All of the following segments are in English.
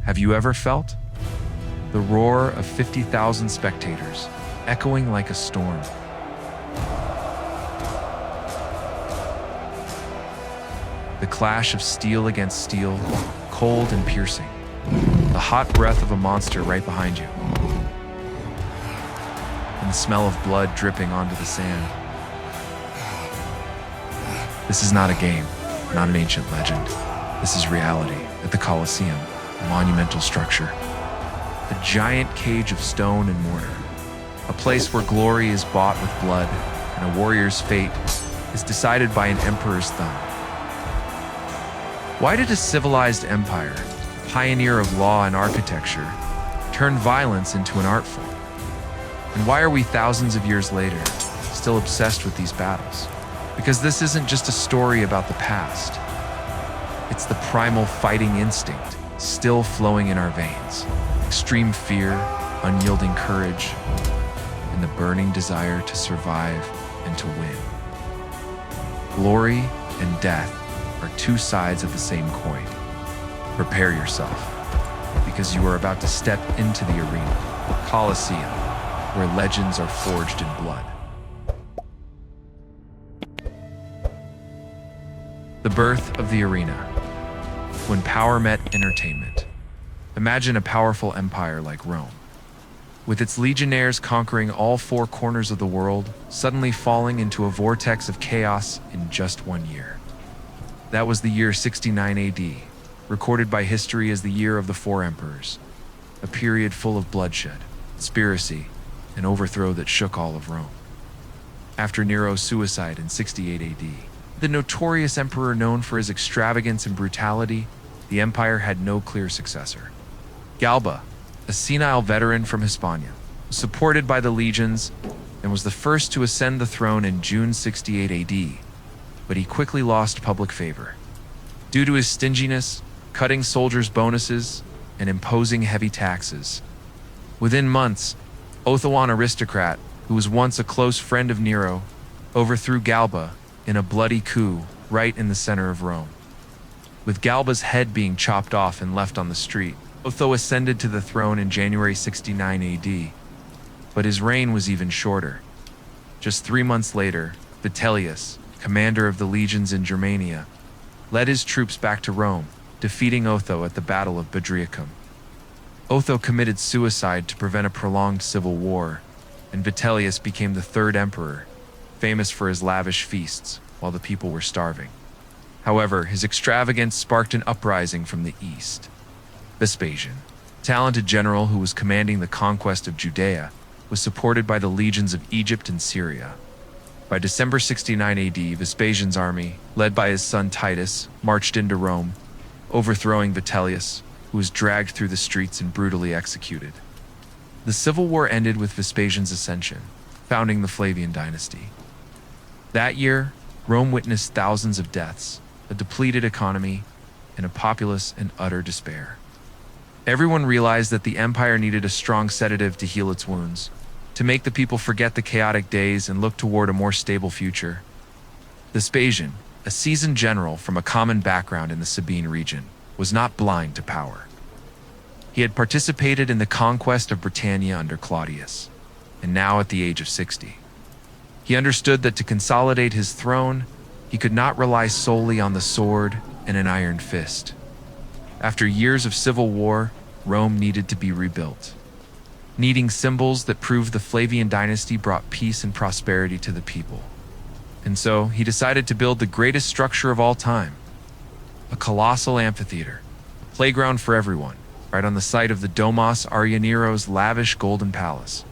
Have you ever felt the roar of 50,000 spectators, echoing like a storm? The clash of steel against steel, cold and piercing. The hot breath of a monster right behind you. And the smell of blood dripping onto the sand. This is not a game, not an ancient legend. This is reality at the Colosseum, a monumental structure. A giant cage of stone and mortar. A place where glory is bought with blood, and a warrior's fate is decided by an emperor's thumb. Why did a civilized empire, pioneer of law and architecture, turn violence into an art form? And why are we thousands of years later still obsessed with these battles? Because this isn't just a story about the past. It's the primal fighting instinct still flowing in our veins. Extreme fear, unyielding courage, and the burning desire to survive and to win. Glory and death are two sides of the same coin. Prepare yourself, because you are about to step into the arena, Colosseum, where legends are forged in blood. The birth of the arena. When power met entertainment. Imagine a powerful empire like Rome, with its legionnaires conquering all four corners of the world, suddenly falling into a vortex of chaos in just 1 year. That was the year 69 AD, recorded by history as the year of the four emperors, a period full of bloodshed, conspiracy, and overthrow that shook all of Rome. After Nero's suicide in 68 AD, the notorious emperor known for his extravagance and brutality, the empire had no clear successor. Galba, a senile veteran from Hispania, was supported by the legions and was the first to ascend the throne in June 68 AD, but he quickly lost public favor. Due to his stinginess, cutting soldiers' bonuses, and imposing heavy taxes. Within months, Otho, an aristocrat who was once a close friend of Nero, overthrew Galba in a bloody coup right in the center of Rome. With Galba's head being chopped off and left on the street, Otho ascended to the throne in January 69 AD, but his reign was even shorter. Just 3 months later, Vitellius, commander of the legions in Germania, led his troops back to Rome, defeating Otho at the Battle of Bedriacum. Otho committed suicide to prevent a prolonged civil war, and Vitellius became the third emperor, famous for his lavish feasts while the people were starving. However, his extravagance sparked an uprising from the east. Vespasian, a talented general who was commanding the conquest of Judea, was supported by the legions of Egypt and Syria. By December 69 AD, Vespasian's army, led by his son Titus, marched into Rome, overthrowing Vitellius, who was dragged through the streets and brutally executed. The civil war ended with Vespasian's ascension, founding the Flavian dynasty. That year, Rome witnessed thousands of deaths, a depleted economy, and a populace in utter despair. Everyone realized that the empire needed a strong sedative to heal its wounds, to make the people forget the chaotic days and look toward a more stable future. Vespasian, a seasoned general from a common background in the Sabine region, was not blind to power. He had participated in the conquest of Britannia under Claudius, and now at the age of 60. He understood that to consolidate his throne, he could not rely solely on the sword and an iron fist. After years of civil war, Rome needed to be rebuilt. Needing symbols that proved the Flavian dynasty brought peace and prosperity to the people. And so, he decided to build the greatest structure of all time, a colossal amphitheater, a playground for everyone, right on the site of the Domos Arya Nero's lavish golden palace.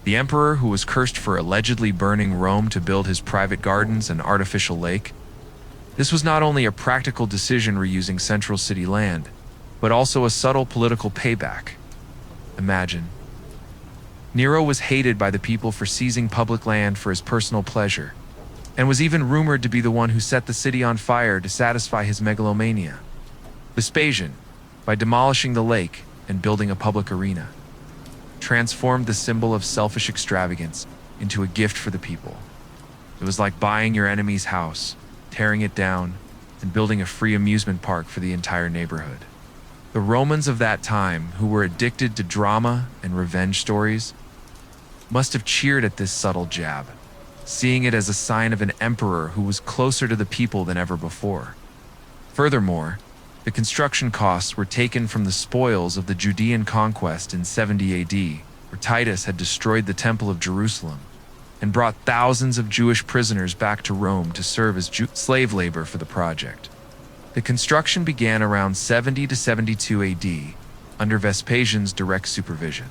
The emperor, who was cursed for allegedly burning Rome to build his private gardens and artificial lake, this was not only a practical decision reusing central city land, but also a subtle political payback. Imagine. Nero was hated by the people for seizing public land for his personal pleasure, and was even rumored to be the one who set the city on fire to satisfy his megalomania. Vespasian, by demolishing the lake and building a public arena, transformed the symbol of selfish extravagance into a gift for the people. It was like buying your enemy's house, tearing it down, and building a free amusement park for the entire neighborhood. The Romans of that time, who were addicted to drama and revenge stories, must have cheered at this subtle jab, seeing it as a sign of an emperor who was closer to the people than ever before. Furthermore, the construction costs were taken from the spoils of the Judean conquest in 70 AD, where Titus had destroyed the Temple of Jerusalem and brought thousands of Jewish prisoners back to Rome to serve as slave labor for the project. The construction began around 70 to 72 AD, under Vespasian's direct supervision.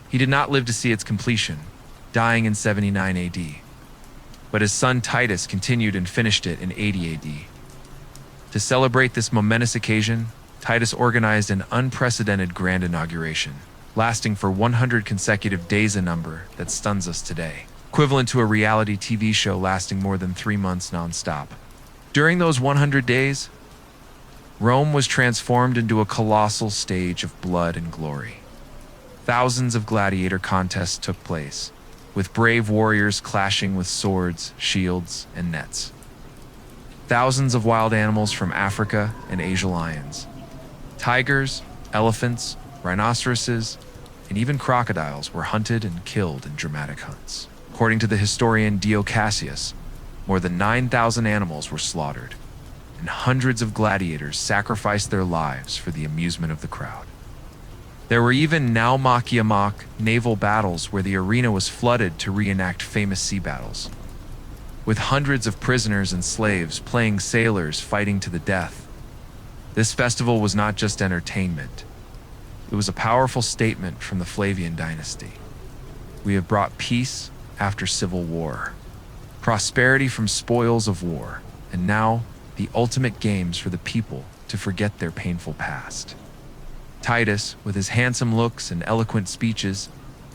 He did not live to see its completion, dying in 79 AD, but his son Titus continued and finished it in 80 AD. To celebrate this momentous occasion, Titus organized an unprecedented grand inauguration, lasting for 100 consecutive days, a number that stuns us today, equivalent to a reality TV show lasting more than 3 months non-stop. During those 100 days, Rome was transformed into a colossal stage of blood and glory. Thousands of gladiator contests took place, with brave warriors clashing with swords, shields, and nets. Thousands of wild animals from Africa and Asia, lions, tigers, elephants, rhinoceroses, and even crocodiles, were hunted and killed in dramatic hunts. According to the historian Dio Cassius, more than 9,000 animals were slaughtered, and hundreds of gladiators sacrificed their lives for the amusement of the crowd. There were even naumachia naval battles where the arena was flooded to reenact famous sea battles, with hundreds of prisoners and slaves playing sailors fighting to the death. This festival was not just entertainment. It was a powerful statement from the Flavian dynasty. We have brought peace after civil war, prosperity from spoils of war, and now the ultimate games for the people to forget their painful past. Titus, with his handsome looks and eloquent speeches,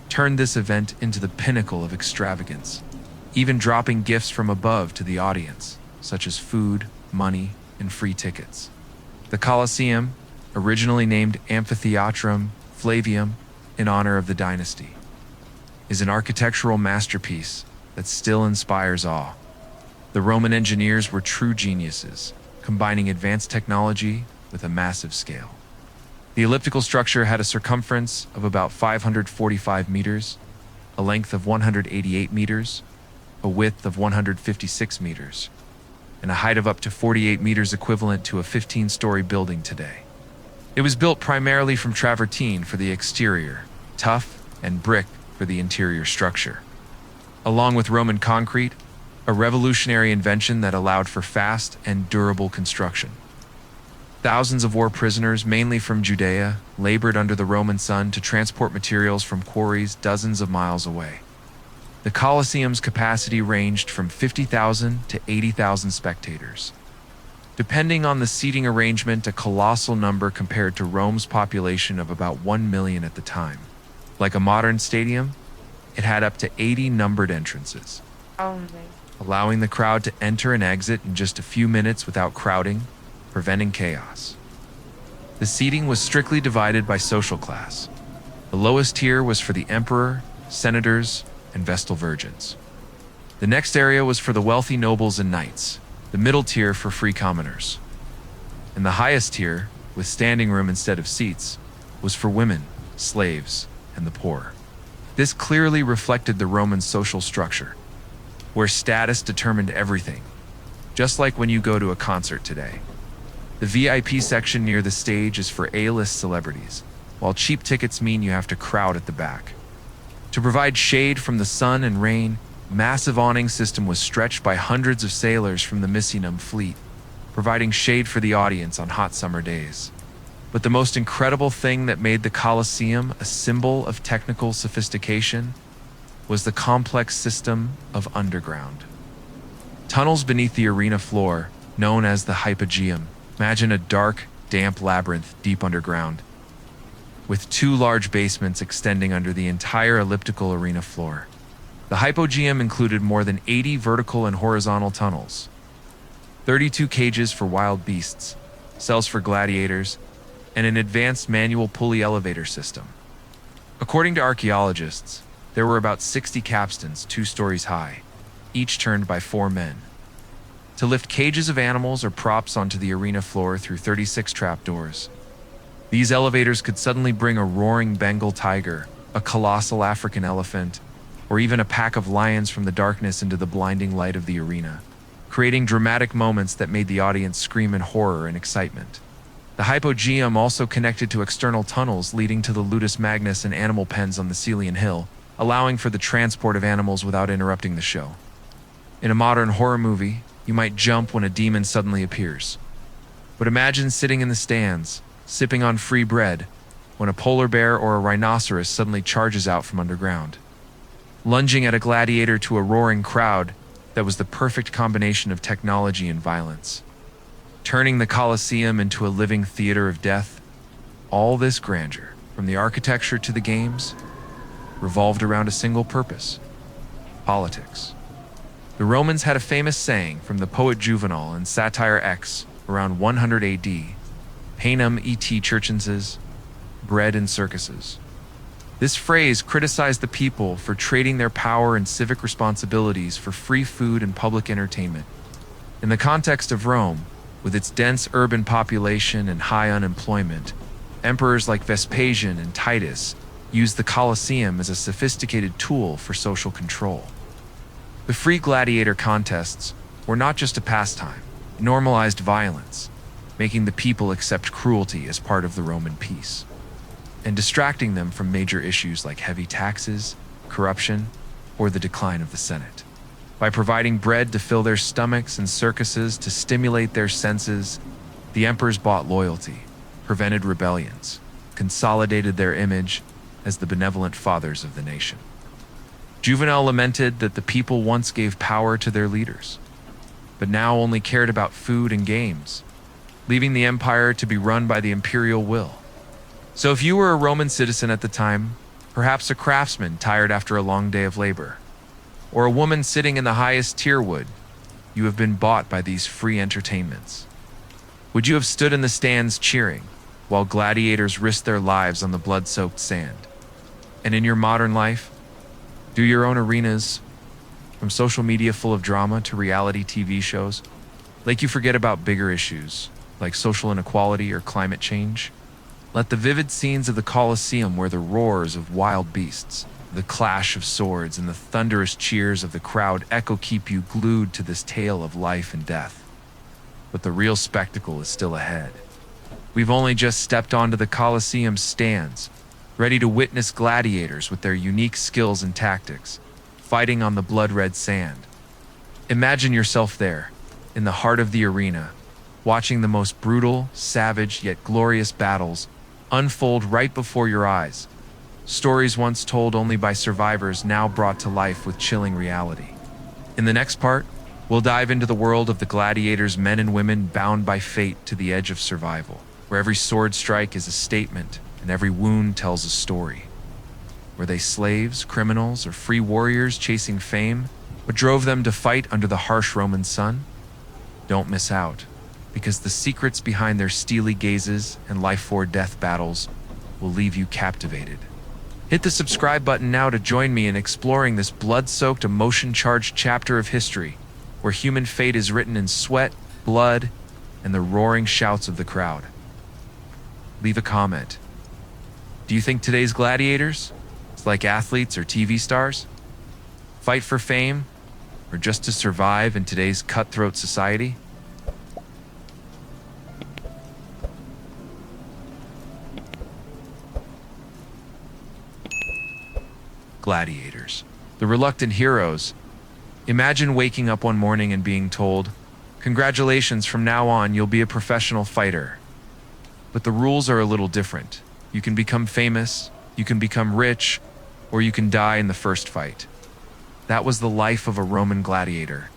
turned this event into the pinnacle of extravagance, even dropping gifts from above to the audience, such as food, money, and free tickets. The Colosseum, originally named Amphitheatrum Flavium in honor of the dynasty, is an architectural masterpiece that still inspires awe. The Roman engineers were true geniuses, combining advanced technology with a massive scale. The elliptical structure had a circumference of about 545 meters, a length of 188 meters, a width of 156 meters, and a height of up to 48 meters, equivalent to a 15-story building today. It was built primarily from travertine for the exterior, tuff, and brick for the interior structure, along with Roman concrete, a revolutionary invention that allowed for fast and durable construction. Thousands of war prisoners, mainly from Judea, labored under the Roman sun to transport materials from quarries dozens of miles away. The Colosseum's capacity ranged from 50,000 to 80,000 spectators. Depending on the seating arrangement, a colossal number compared to Rome's population of about 1 million at the time. Like a modern stadium, it had up to 80 numbered entrances, allowing the crowd to enter and exit in just a few minutes without crowding, preventing chaos. The seating was strictly divided by social class. The lowest tier was for the emperor, senators, and vestal virgins. The next area was for the wealthy nobles and knights, the middle tier for free commoners. And the highest tier, with standing room instead of seats, was for women, slaves, and the poor. This clearly reflected the Roman social structure, where status determined everything, just like when you go to a concert today. The VIP section near the stage is for A-list celebrities, while cheap tickets mean you have to crowd at the back. To provide shade from the sun and rain, a massive awning system was stretched by hundreds of sailors from the Misenum fleet, providing shade for the audience on hot summer days. But the most incredible thing that made the Colosseum a symbol of technical sophistication was the complex system of underground tunnels beneath the arena floor, known as the hypogeum. Imagine a dark, damp labyrinth deep underground, with 2 large basements extending under the entire elliptical arena floor. The hypogeum included more than 80 vertical and horizontal tunnels, 32 cages for wild beasts, cells for gladiators, and an advanced manual pulley elevator system. According to archaeologists, there were about 60 capstans 2 stories high, each turned by 4 men. to lift cages of animals or props onto the arena floor through 36 trapdoors. These elevators could suddenly bring a roaring Bengal tiger, a colossal African elephant, or even a pack of lions from the darkness into the blinding light of the arena, creating dramatic moments that made the audience scream in horror and excitement. The hypogeum also connected to external tunnels leading to the ludus magnus and animal pens on the Celian Hill, allowing for the transport of animals without interrupting the show. In a modern horror movie, you might jump when a demon suddenly appears. But imagine sitting in the stands, sipping on free bread, when a polar bear or a rhinoceros suddenly charges out from underground, lunging at a gladiator to a roaring crowd that was the perfect combination of technology and violence, turning the Colosseum into a living theater of death. All this grandeur, from the architecture to the games, revolved around a single purpose: politics. The Romans had a famous saying from the poet Juvenal in Satire X around 100 AD, panem et circenses, bread and circuses. This phrase criticized the people for trading their power and civic responsibilities for free food and public entertainment. In the context of Rome, with its dense urban population and high unemployment, emperors like Vespasian and Titus used the Colosseum as a sophisticated tool for social control. The free gladiator contests were not just a pastime, it normalized violence, making the people accept cruelty as part of the Roman peace, and distracting them from major issues like heavy taxes, corruption, or the decline of the Senate. By providing bread to fill their stomachs and circuses to stimulate their senses, the emperors bought loyalty, prevented rebellions, consolidated their image as the benevolent fathers of the nation. Juvenal lamented that the people once gave power to their leaders, but now only cared about food and games, leaving the empire to be run by the imperial will. So if you were a Roman citizen at the time, perhaps a craftsman tired after a long day of labor, or a woman sitting in the highest tier would, you have been bought by these free entertainments. Would you have stood in the stands cheering, while gladiators risked their lives on the blood-soaked sand? And in your modern life, do your own arenas, from social media full of drama to reality TV shows, make you forget about bigger issues, like social inequality or climate change? Let the vivid scenes of the Colosseum, where the roars of wild beasts, the clash of swords, and the thunderous cheers of the crowd echo, keep you glued to this tale of life and death. But the real spectacle is still ahead. We've only just stepped onto the Colosseum stands, ready to witness gladiators with their unique skills and tactics, fighting on the blood-red sand. Imagine yourself there, in the heart of the arena, watching the most brutal, savage, yet glorious battles unfold right before your eyes. Stories once told only by survivors now brought to life with chilling reality. In the next part, we'll dive into the world of the gladiators, men and women bound by fate to the edge of survival, where every sword strike is a statement and every wound tells a story. Were they slaves, criminals, or free warriors chasing fame? What drove them to fight under the harsh Roman sun? Don't miss out, because the secrets behind their steely gazes and life-or-death battles will leave you captivated. Hit the subscribe button now to join me in exploring this blood-soaked, emotion-charged chapter of history, where human fate is written in sweat, blood, and the roaring shouts of the crowd. Leave a comment. Do you think today's gladiators is like athletes or TV stars? Fight for fame, or just to survive in today's cutthroat society? Gladiators, the reluctant heroes. Imagine waking up one morning and being told, "Congratulations, from now on you'll be a professional fighter." But the rules are a little different. You can become famous, you can become rich, or you can die in the first fight. That was the life of a Roman gladiator.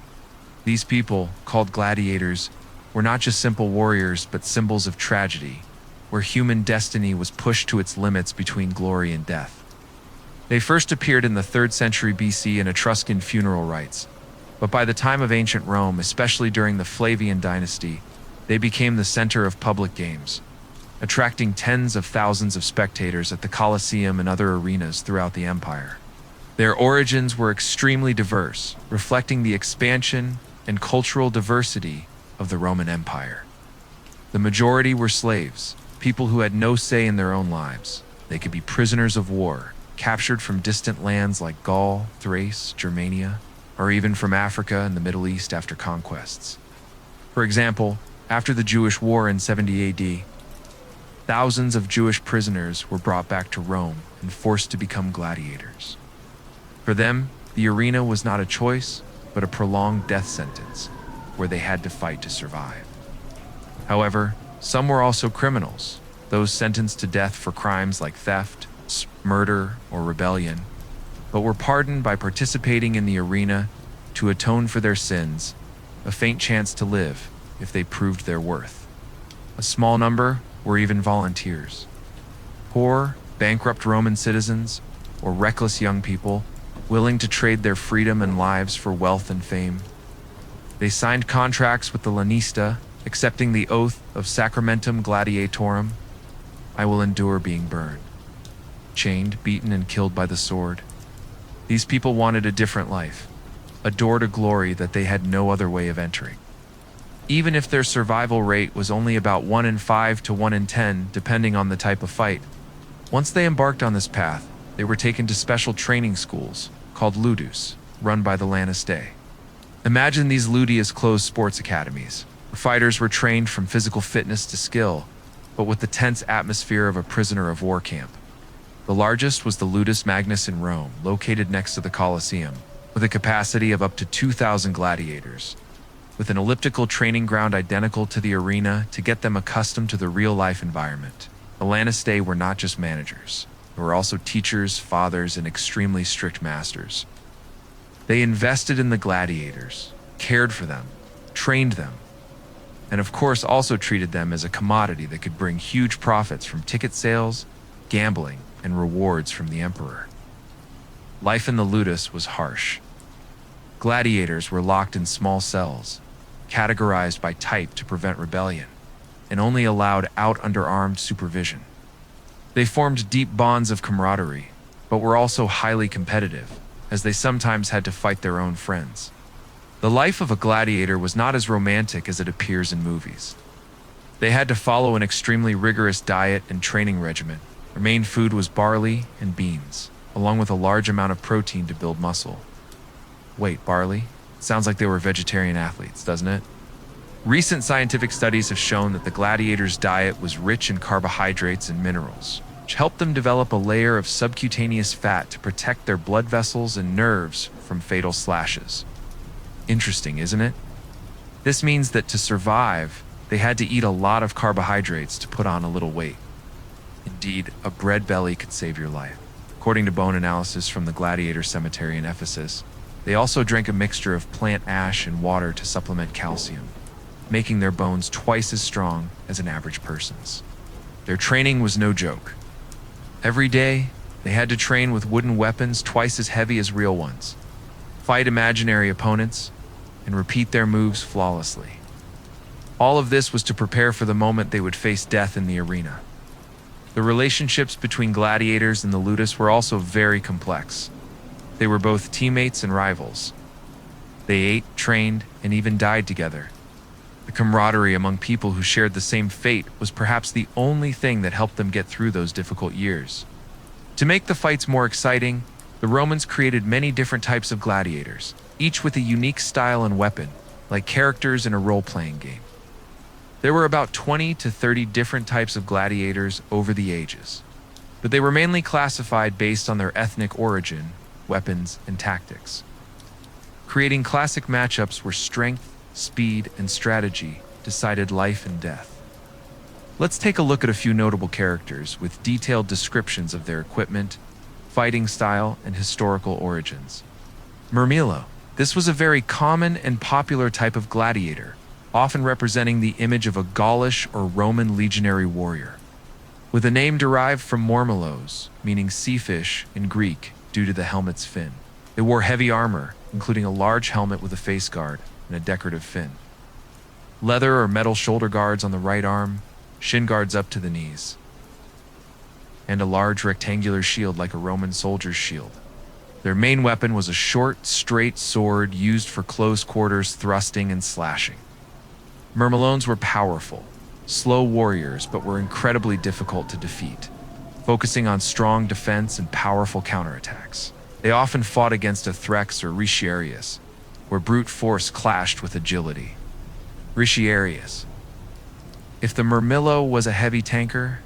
These people, called gladiators, were not just simple warriors but symbols of tragedy, where human destiny was pushed to its limits between glory and death. They first appeared in the 3rd century BC in Etruscan funeral rites, but by the time of ancient Rome, especially during the Flavian dynasty, they became the center of public games, attracting tens of thousands of spectators at the Colosseum and other arenas throughout the empire. Their origins were extremely diverse, reflecting the expansion and cultural diversity of the Roman Empire. The majority were slaves, people who had no say in their own lives. They could be prisoners of war, captured from distant lands like Gaul, Thrace, Germania, or even from Africa and the Middle East after conquests. For example, after the Jewish War in 70 AD, thousands of Jewish prisoners were brought back to Rome and forced to become gladiators. For them, the arena was not a choice, but a prolonged death sentence, where they had to fight to survive. However, some were also criminals, those sentenced to death for crimes like theft, murder, or rebellion, but were pardoned by participating in the arena to atone for their sins, a faint chance to live if they proved their worth. A small number were even volunteers. Poor, bankrupt Roman citizens, or reckless young people willing to trade their freedom and lives for wealth and fame. They signed contracts with the Lanista, accepting the oath of Sacramentum Gladiatorum. I will endure being burned, chained, beaten, and killed by the sword. These people wanted a different life, a door to glory that they had no other way of entering. Even if their survival rate was only about 1 in 5 to 1 in 10, depending on the type of fight, once they embarked on this path, they were taken to special training schools called ludus, run by the Lanistae. Imagine these ludi as closed sports academies, where fighters were trained from physical fitness to skill, but with the tense atmosphere of a prisoner of war camp. The largest was the Ludus Magnus in Rome, located next to the Colosseum, with a capacity of up to 2,000 gladiators, with an elliptical training ground identical to the arena to get them accustomed to the real-life environment. The Lanistae were not just managers. They were also teachers, fathers, and extremely strict masters. They invested in the gladiators, cared for them, trained them, and of course also treated them as a commodity that could bring huge profits from ticket sales, gambling, and rewards from the emperor. Life in the ludus was harsh. Gladiators were locked in small cells, categorized by type to prevent rebellion, and only allowed out under armed supervision. They formed deep bonds of camaraderie, but were also highly competitive, as they sometimes had to fight their own friends. The life of a gladiator was not as romantic as it appears in movies. They had to follow an extremely rigorous diet and training regimen. Their main food was barley and beans, along with a large amount of protein to build muscle. Wait, barley? Sounds like they were vegetarian athletes, doesn't it? Recent scientific studies have shown that the gladiators' diet was rich in carbohydrates and minerals, which helped them develop a layer of subcutaneous fat to protect their blood vessels and nerves from fatal slashes. Interesting, isn't it? This means that to survive, they had to eat a lot of carbohydrates to put on a little weight. Indeed, a bread belly could save your life. According to bone analysis from the Gladiator Cemetery in Ephesus, they also drank a mixture of plant ash and water to supplement calcium, making their bones twice as strong as an average person's. Their training was no joke. Every day, they had to train with wooden weapons twice as heavy as real ones, fight imaginary opponents, and repeat their moves flawlessly. All of this was to prepare for the moment they would face death in the arena. The relationships between gladiators and the ludus were also very complex. They were both teammates and rivals. They ate, trained, and even died together. The camaraderie among people who shared the same fate was perhaps the only thing that helped them get through those difficult years. To make the fights more exciting, the Romans created many different types of gladiators, each with a unique style and weapon, like characters in a role-playing game. There were about 20 to 30 different types of gladiators over the ages, but they were mainly classified based on their ethnic origin, weapons, and tactics. Creating classic matchups where strength, speed, and strategy decided life and death. Let's take a look at a few notable characters with detailed descriptions of their equipment, fighting style, and historical origins. Murmillo. This was a very common and popular type of gladiator, often representing the image of a Gaulish or Roman legionary warrior. With a name derived from mormelos, meaning sea fish in Greek due to the helmet's fin. They wore heavy armor, including a large helmet with a face guard and a decorative fin. Leather or metal shoulder guards on the right arm, shin guards up to the knees, and a large rectangular shield like a Roman soldier's shield. Their main weapon was a short, straight sword used for close quarters thrusting and slashing. Myrmidons were powerful, slow warriors, but were incredibly difficult to defeat, focusing on strong defense and powerful counterattacks. They often fought against a Threx or Retiarius, where brute force clashed with agility. Retiarius. If the Myrmillo was a heavy tanker,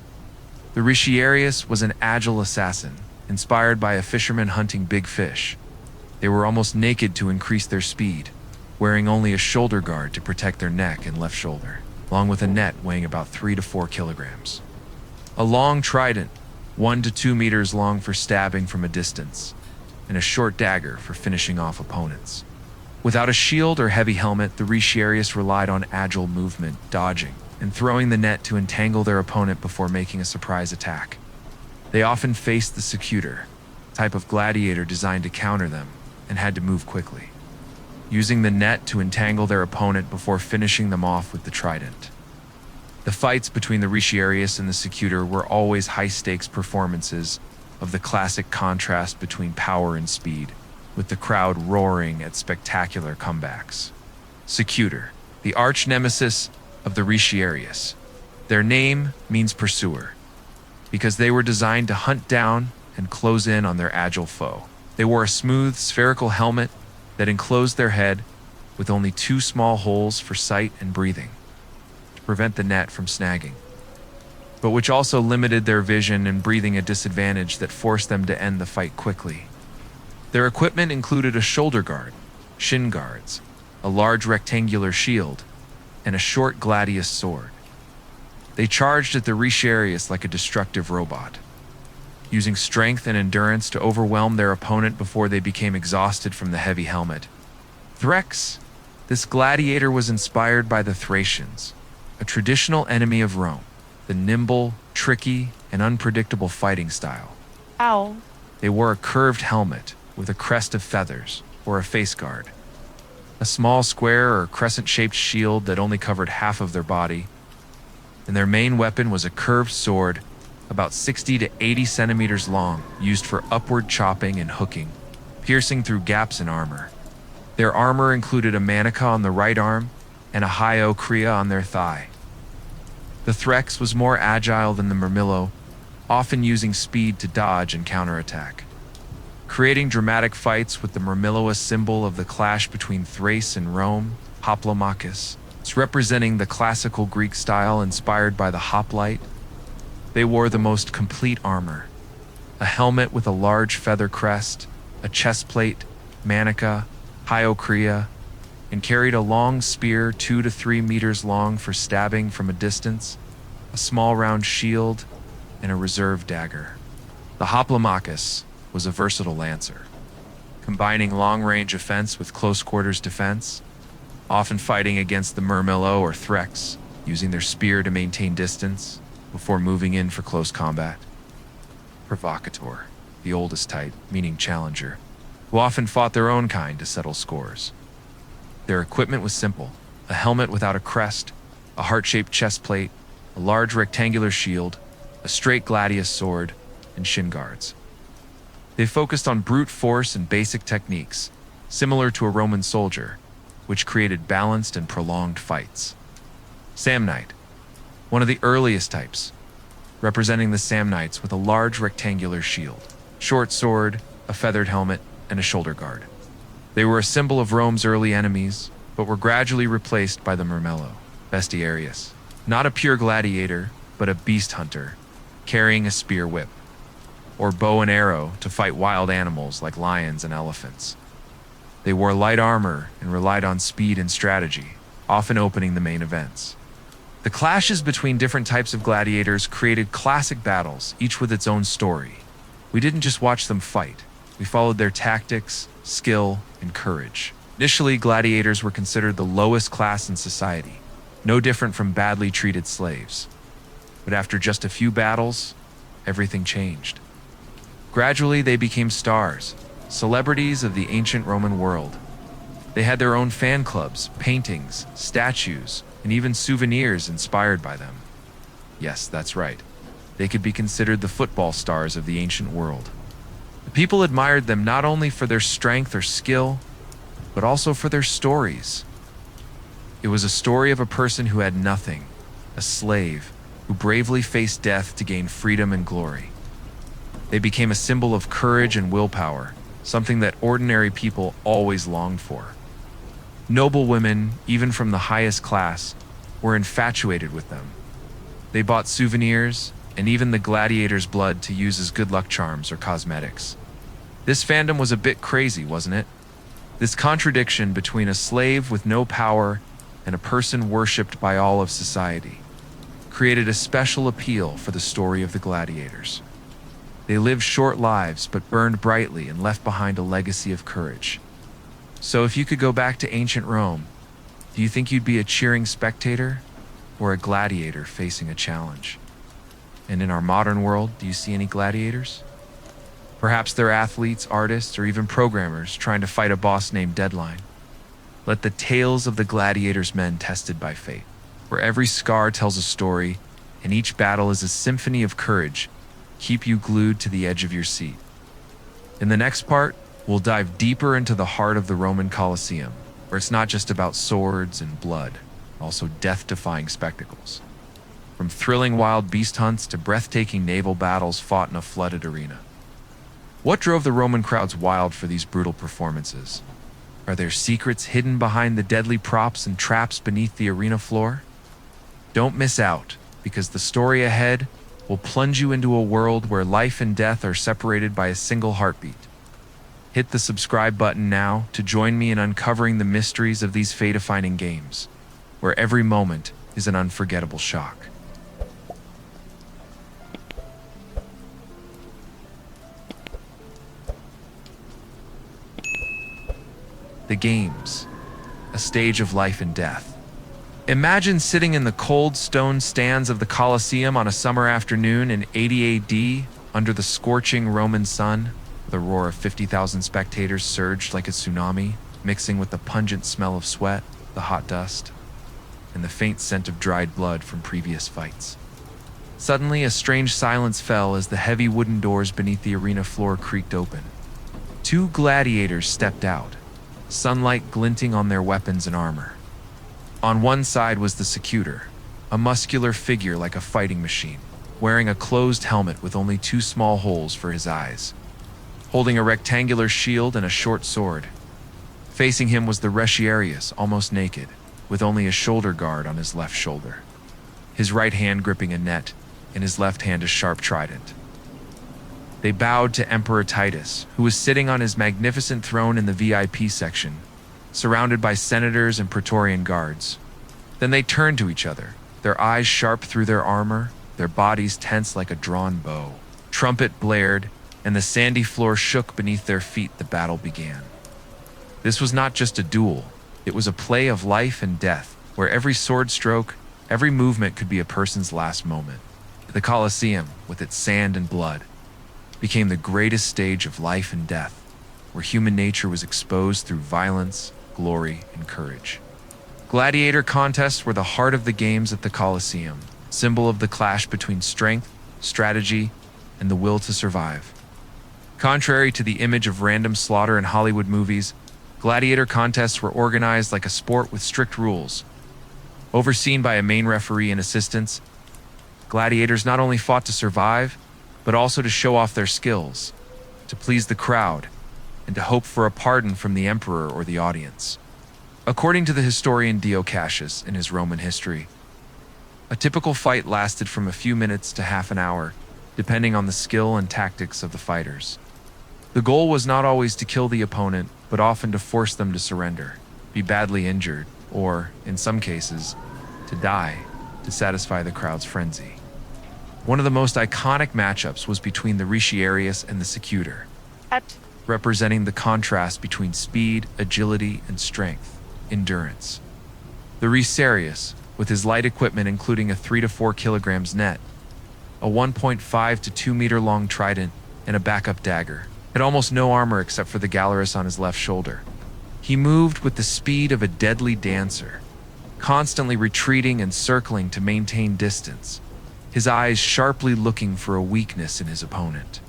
the Retiarius was an agile assassin, inspired by a fisherman hunting big fish. They were almost naked to increase their speed, wearing only a shoulder guard to protect their neck and left shoulder, along with a net weighing about 3 to 4 kilograms. A long trident, 1 to 2 meters long for stabbing from a distance, and a short dagger for finishing off opponents. Without a shield or heavy helmet, the Retiarius relied on agile movement, dodging, and throwing the net to entangle their opponent before making a surprise attack. They often faced the Secutor, type of gladiator designed to counter them, and had to move quickly, using the net to entangle their opponent before finishing them off with the trident. The fights between the Retiarius and the Secutor were always high-stakes performances of the classic contrast between power and speed, with the crowd roaring at spectacular comebacks. Secutor, the arch-nemesis of the Retiarius. Their name means pursuer, because they were designed to hunt down and close in on their agile foe. They wore a smooth, spherical helmet that enclosed their head with only 2 small holes for sight and breathing, to prevent the net from snagging, but which also limited their vision and breathing, a disadvantage that forced them to end the fight quickly. Their equipment included a shoulder guard, shin guards, a large rectangular shield, and a short gladius sword. They charged at the Retiarius like a destructive robot, using strength and endurance to overwhelm their opponent before they became exhausted from the heavy helmet. Threx, this gladiator was inspired by the Thracians, a traditional enemy of Rome, the nimble, tricky, and unpredictable fighting style. Ow. They wore a curved helmet with a crest of feathers, or a face guard, a small square or crescent-shaped shield that only covered half of their body, and their main weapon was a curved sword about 60 to 80 centimeters long, used for upward chopping and hooking, piercing through gaps in armor. Their armor included a manica on the right arm and a hyocrea on their thigh. The Threx was more agile than the Myrmillo, often using speed to dodge and counterattack, creating dramatic fights with the Myrmillo, a symbol of the clash between Thrace and Rome, hoplomachus. It's representing the classical Greek style inspired by the hoplite. They wore the most complete armor, a helmet with a large feather crest, a chestplate, manica, hyocrea, and carried a long spear 2 to 3 meters long for stabbing from a distance, a small round shield, and a reserve dagger. The hoplomachus was a versatile lancer, combining long-range offense with close-quarters defense, often fighting against the Myrmillo or Threx, using their spear to maintain distance before moving in for close combat. Provocateur, the oldest type, meaning challenger, who often fought their own kind to settle scores. Their equipment was simple: a helmet without a crest, a heart-shaped chestplate, a large rectangular shield, a straight gladius sword, and shin guards. They focused on brute force and basic techniques, similar to a Roman soldier, which created balanced and prolonged fights. Samnite, one of the earliest types, representing the Samnites with a large rectangular shield, short sword, a feathered helmet, and a shoulder guard. They were a symbol of Rome's early enemies, but were gradually replaced by the Myrmillo, bestiarius, not a pure gladiator, but a beast hunter, carrying a spear whip, or bow and arrow to fight wild animals like lions and elephants. They wore light armor and relied on speed and strategy, often opening the main events. The clashes between different types of gladiators created classic battles, each with its own story. We didn't just watch them fight. We followed their tactics, skill, and courage. Initially, gladiators were considered the lowest class in society, no different from badly treated slaves. But after just a few battles, everything changed. Gradually, they became stars, celebrities of the ancient Roman world. They had their own fan clubs, paintings, statues, and even souvenirs inspired by them. Yes, that's right. They could be considered the football stars of the ancient world. The people admired them not only for their strength or skill, but also for their stories. It was a story of a person who had nothing, a slave, who bravely faced death to gain freedom and glory. They became a symbol of courage and willpower, something that ordinary people always longed for. Noble women, even from the highest class, were infatuated with them. They bought souvenirs, and even the gladiator's blood to use as good luck charms or cosmetics. This fandom was a bit crazy, wasn't it? This contradiction between a slave with no power and a person worshipped by all of society created a special appeal for the story of the gladiators. They lived short lives but burned brightly and left behind a legacy of courage. So if you could go back to ancient Rome, do you think you'd be a cheering spectator or a gladiator facing a challenge? And in our modern world, do you see any gladiators? Perhaps they're athletes, artists, or even programmers trying to fight a boss named Deadline. Let the tales of the gladiators' men tested by fate, where every scar tells a story and each battle is a symphony of courage, keep you glued to the edge of your seat. In the next part, we'll dive deeper into the heart of the Roman Colosseum, where it's not just about swords and blood, also death-defying spectacles. From thrilling wild beast hunts to breathtaking naval battles fought in a flooded arena. What drove the Roman crowds wild for these brutal performances? Are there secrets hidden behind the deadly props and traps beneath the arena floor? Don't miss out, because the story ahead will plunge you into a world where life and death are separated by a single heartbeat. Hit the subscribe button now to join me in uncovering the mysteries of these fate-defining games, where every moment is an unforgettable shock. The games, a stage of life and death. Imagine sitting in the cold stone stands of the Colosseum on a summer afternoon in 80 AD under the scorching Roman sun. The roar of 50,000 spectators surged like a tsunami, mixing with the pungent smell of sweat, the hot dust, and the faint scent of dried blood from previous fights. Suddenly, a strange silence fell as the heavy wooden doors beneath the arena floor creaked open. Two gladiators stepped out, sunlight glinting on their weapons and armor. On one side was the Secutor, a muscular figure like a fighting machine, wearing a closed helmet with only two small holes for his eyes, holding a rectangular shield and a short sword. Facing him was the Retiarius, almost naked, with only a shoulder guard on his left shoulder, his right hand gripping a net, and his left hand a sharp trident. They bowed to Emperor Titus, who was sitting on his magnificent throne in the VIP section, surrounded by senators and Praetorian guards. Then they turned to each other, their eyes sharp through their armor, their bodies tense like a drawn bow. Trumpet blared, and the sandy floor shook beneath their feet. The battle began. This was not just a duel, it was a play of life and death, where every sword stroke, every movement could be a person's last moment. The Colosseum, with its sand and blood, became the greatest stage of life and death, where human nature was exposed through violence, glory, and courage. Gladiator contests were the heart of the games at the Colosseum, symbol of the clash between strength, strategy, and the will to survive. Contrary to the image of random slaughter in Hollywood movies, gladiator contests were organized like a sport with strict rules. Overseen by a main referee and assistants, gladiators not only fought to survive, but also to show off their skills, to please the crowd, and to hope for a pardon from the emperor or the audience. According to the historian Dio Cassius in his Roman history, a typical fight lasted from a few minutes to half an hour, depending on the skill and tactics of the fighters. The goal was not always to kill the opponent, but often to force them to surrender, be badly injured, or, in some cases, to die to satisfy the crowd's frenzy. One of the most iconic matchups was between the Retiarius and the Secutor, representing the contrast between speed, agility, and strength, endurance. The Retiarius, with his light equipment including a 3 to 4 kilograms net, a 1.5 to 2 meter long trident, and a backup dagger, had almost no armor except for the gallerus on his left shoulder. He moved with the speed of a deadly dancer, constantly retreating and circling to maintain distance, his eyes sharply looking for a weakness in his opponent.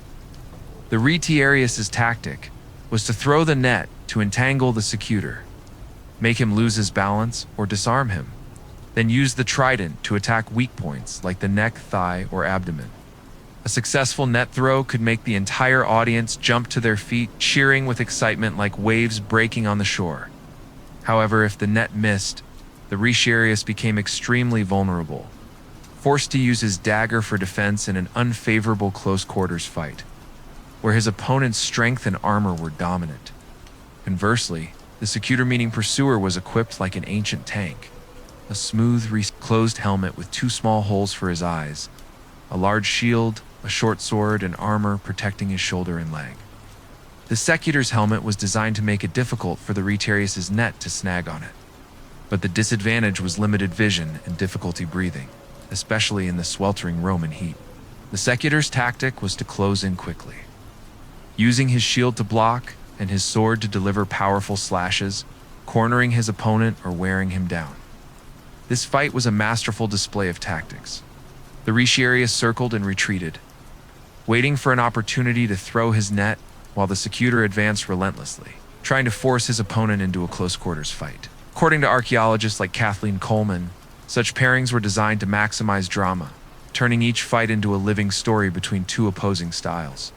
The retiarius's tactic was to throw the net to entangle the secutor, make him lose his balance or disarm him, then use the trident to attack weak points like the neck, thigh, or abdomen. A successful net throw could make the entire audience jump to their feet, cheering with excitement like waves breaking on the shore. However, if the net missed, the retiarius became extremely vulnerable, forced to use his dagger for defense in an unfavorable close-quarters fight, where his opponent's strength and armor were dominant. Conversely, the secutor, meaning pursuer, was equipped like an ancient tank, a smooth, closed helmet with 2 small holes for his eyes, a large shield, a short sword, and armor protecting his shoulder and leg. The secutor's helmet was designed to make it difficult for the retiarius's net to snag on it. But the disadvantage was limited vision and difficulty breathing, especially in the sweltering Roman heat. The secutor's tactic was to close in quickly, using his shield to block and his sword to deliver powerful slashes, cornering his opponent or wearing him down. This fight was a masterful display of tactics. The retiarius circled and retreated, waiting for an opportunity to throw his net while the secutor advanced relentlessly, trying to force his opponent into a close-quarters fight. According to archaeologists like Kathleen Coleman, such pairings were designed to maximize drama, turning each fight into a living story between 2 opposing styles.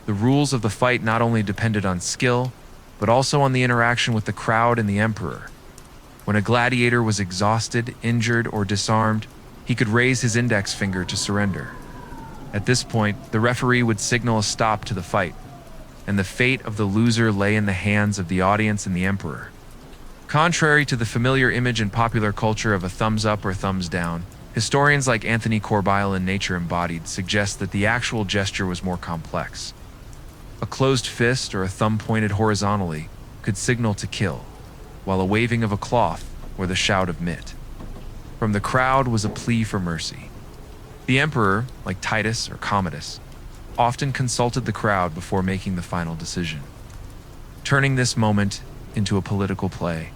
The rules of the fight not only depended on skill, but also on the interaction with the crowd and the emperor. When a gladiator was exhausted, injured, or disarmed, he could raise his index finger to surrender. At this point, the referee would signal a stop to the fight, and the fate of the loser lay in the hands of the audience and the emperor. Contrary to the familiar image in popular culture of a thumbs up or thumbs down, historians like Anthony Corbile in Nature Embodied suggest that the actual gesture was more complex. A closed fist or a thumb pointed horizontally could signal to kill, while a waving of a cloth or the shout of mit from the crowd was a plea for mercy. The emperor, like Titus or Commodus, often consulted the crowd before making the final decision, turning this moment into a political play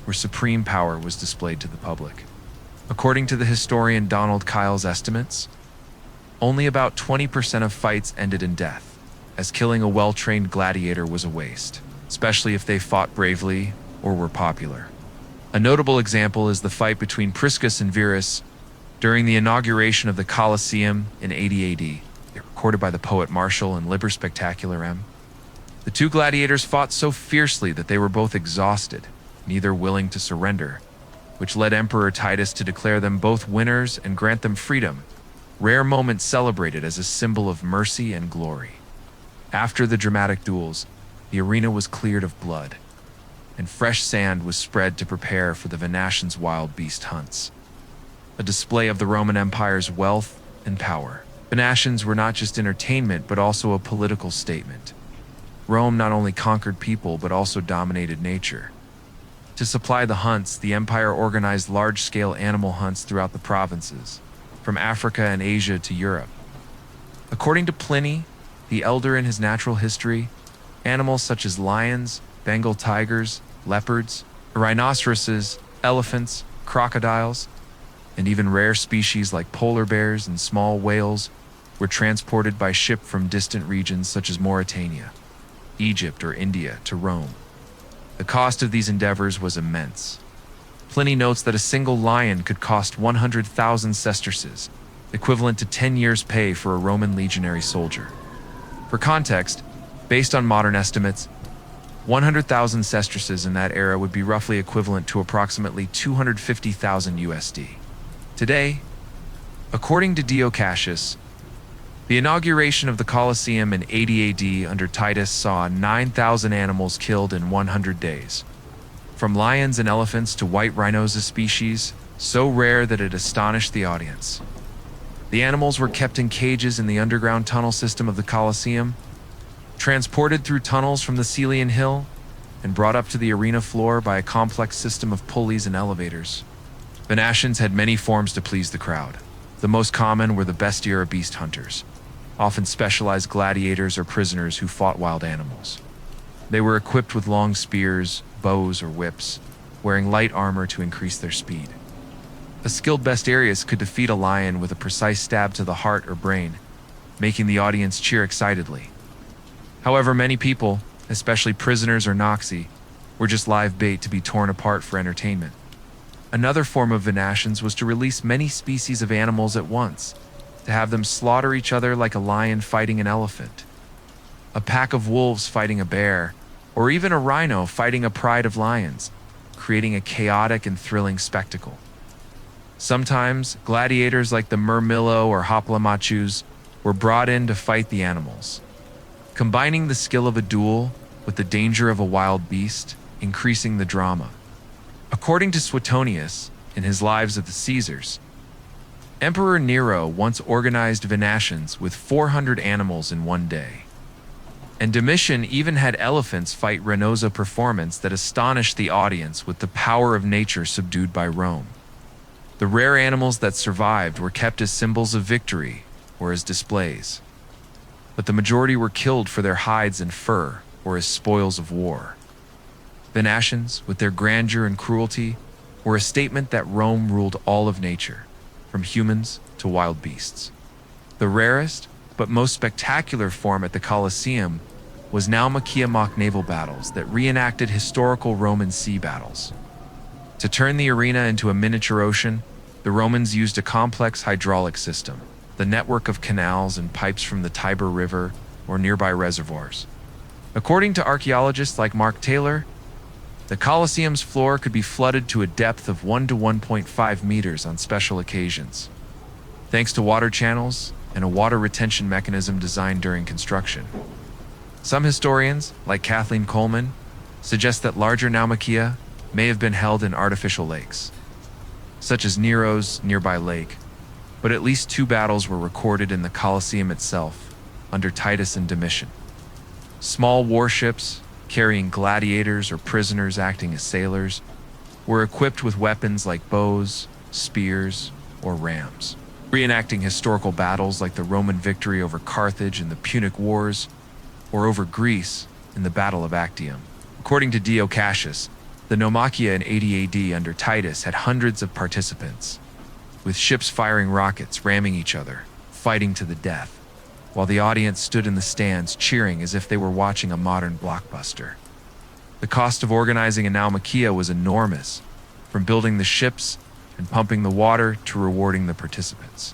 where supreme power was displayed to the public. According to the historian Donald Kyle's estimates, only about 20% of fights ended in death, as killing a well-trained gladiator was a waste, especially if they fought bravely or were popular. A notable example is the fight between Priscus and Verus during the inauguration of the Colosseum in 80 AD, recorded by the poet Martial in Liber Spectacularem. The 2 gladiators fought so fiercely that they were both exhausted, neither willing to surrender, which led Emperor Titus to declare them both winners and grant them freedom, rare moments celebrated as a symbol of mercy and glory. After the dramatic duels, the arena was cleared of blood, and fresh sand was spread to prepare for the Venetians' wild beast hunts, a display of the Roman Empire's wealth and power. Venetians were not just entertainment, but also a political statement. Rome not only conquered people, but also dominated nature. To supply the hunts, the empire organized large-scale animal hunts throughout the provinces, from Africa and Asia to Europe. According to Pliny, the Elder, in his Natural History, animals such as lions, Bengal tigers, leopards, rhinoceroses, elephants, crocodiles, and even rare species like polar bears and small whales were transported by ship from distant regions such as Mauritania, Egypt, or India to Rome. The cost of these endeavors was immense. Pliny notes that a single lion could cost 100,000 sesterces, equivalent to 10 years' pay for a Roman legionary soldier. For context, based on modern estimates, 100,000 sesterces in that era would be roughly equivalent to approximately 250,000 USD. Today, according to Dio Cassius, the inauguration of the Colosseum in 80 AD under Titus saw 9,000 animals killed in 100 days. From lions and elephants to white rhinos, a species so rare that it astonished the audience. The animals were kept in cages in the underground tunnel system of the Colosseum, transported through tunnels from the Cælian Hill, and brought up to the arena floor by a complex system of pulleys and elevators. Venetians had many forms to please the crowd. The most common were the bestia or beast hunters, often specialized gladiators or prisoners who fought wild animals. They were equipped with long spears, bows, or whips, wearing light armor to increase their speed. A skilled bestiarius could defeat a lion with a precise stab to the heart or brain, making the audience cheer excitedly. However, many people, especially prisoners or Noxi, were just live bait to be torn apart for entertainment. Another form of venations was to release many species of animals at once, to have them slaughter each other like a lion fighting an elephant, a pack of wolves fighting a bear, or even a rhino fighting a pride of lions, creating a chaotic and thrilling spectacle. Sometimes, gladiators like the Murmillo or Hoplomachus were brought in to fight the animals, combining the skill of a duel with the danger of a wild beast, increasing the drama. According to Suetonius, in his Lives of the Caesars, Emperor Nero once organized venations with 400 animals in one day. And Domitian even had elephants fight Renoza performance that astonished the audience with the power of nature subdued by Rome. The rare animals that survived were kept as symbols of victory or as displays, but the majority were killed for their hides and fur or as spoils of war. Venations, with their grandeur and cruelty, were a statement that Rome ruled all of nature, from humans to wild beasts. The rarest, but most spectacular form at the Colosseum was Naumachia mock naval battles that reenacted historical Roman sea battles. To turn the arena into a miniature ocean, the Romans used a complex hydraulic system, the network of canals and pipes from the Tiber River or nearby reservoirs. According to archaeologists like Mark Taylor, the Colosseum's floor could be flooded to a depth of 1 to 1.5 meters on special occasions, thanks to water channels and a water retention mechanism designed during construction. Some historians, like Kathleen Coleman, suggest that larger Naumachia may have been held in artificial lakes, such as Nero's nearby lake, but at least 2 battles were recorded in the Colosseum itself, under Titus and Domitian. Small warships, carrying gladiators or prisoners acting as sailors, were equipped with weapons like bows, spears, or rams, reenacting historical battles like the Roman victory over Carthage in the Punic Wars, or over Greece in the Battle of Actium. According to Dio Cassius, the Naumachia in 80 AD under Titus had hundreds of participants, with ships firing rockets, ramming each other, fighting to the death, while the audience stood in the stands cheering as if they were watching a modern blockbuster. The cost of organizing a Naumachia was enormous, from building the ships and pumping the water to rewarding the participants,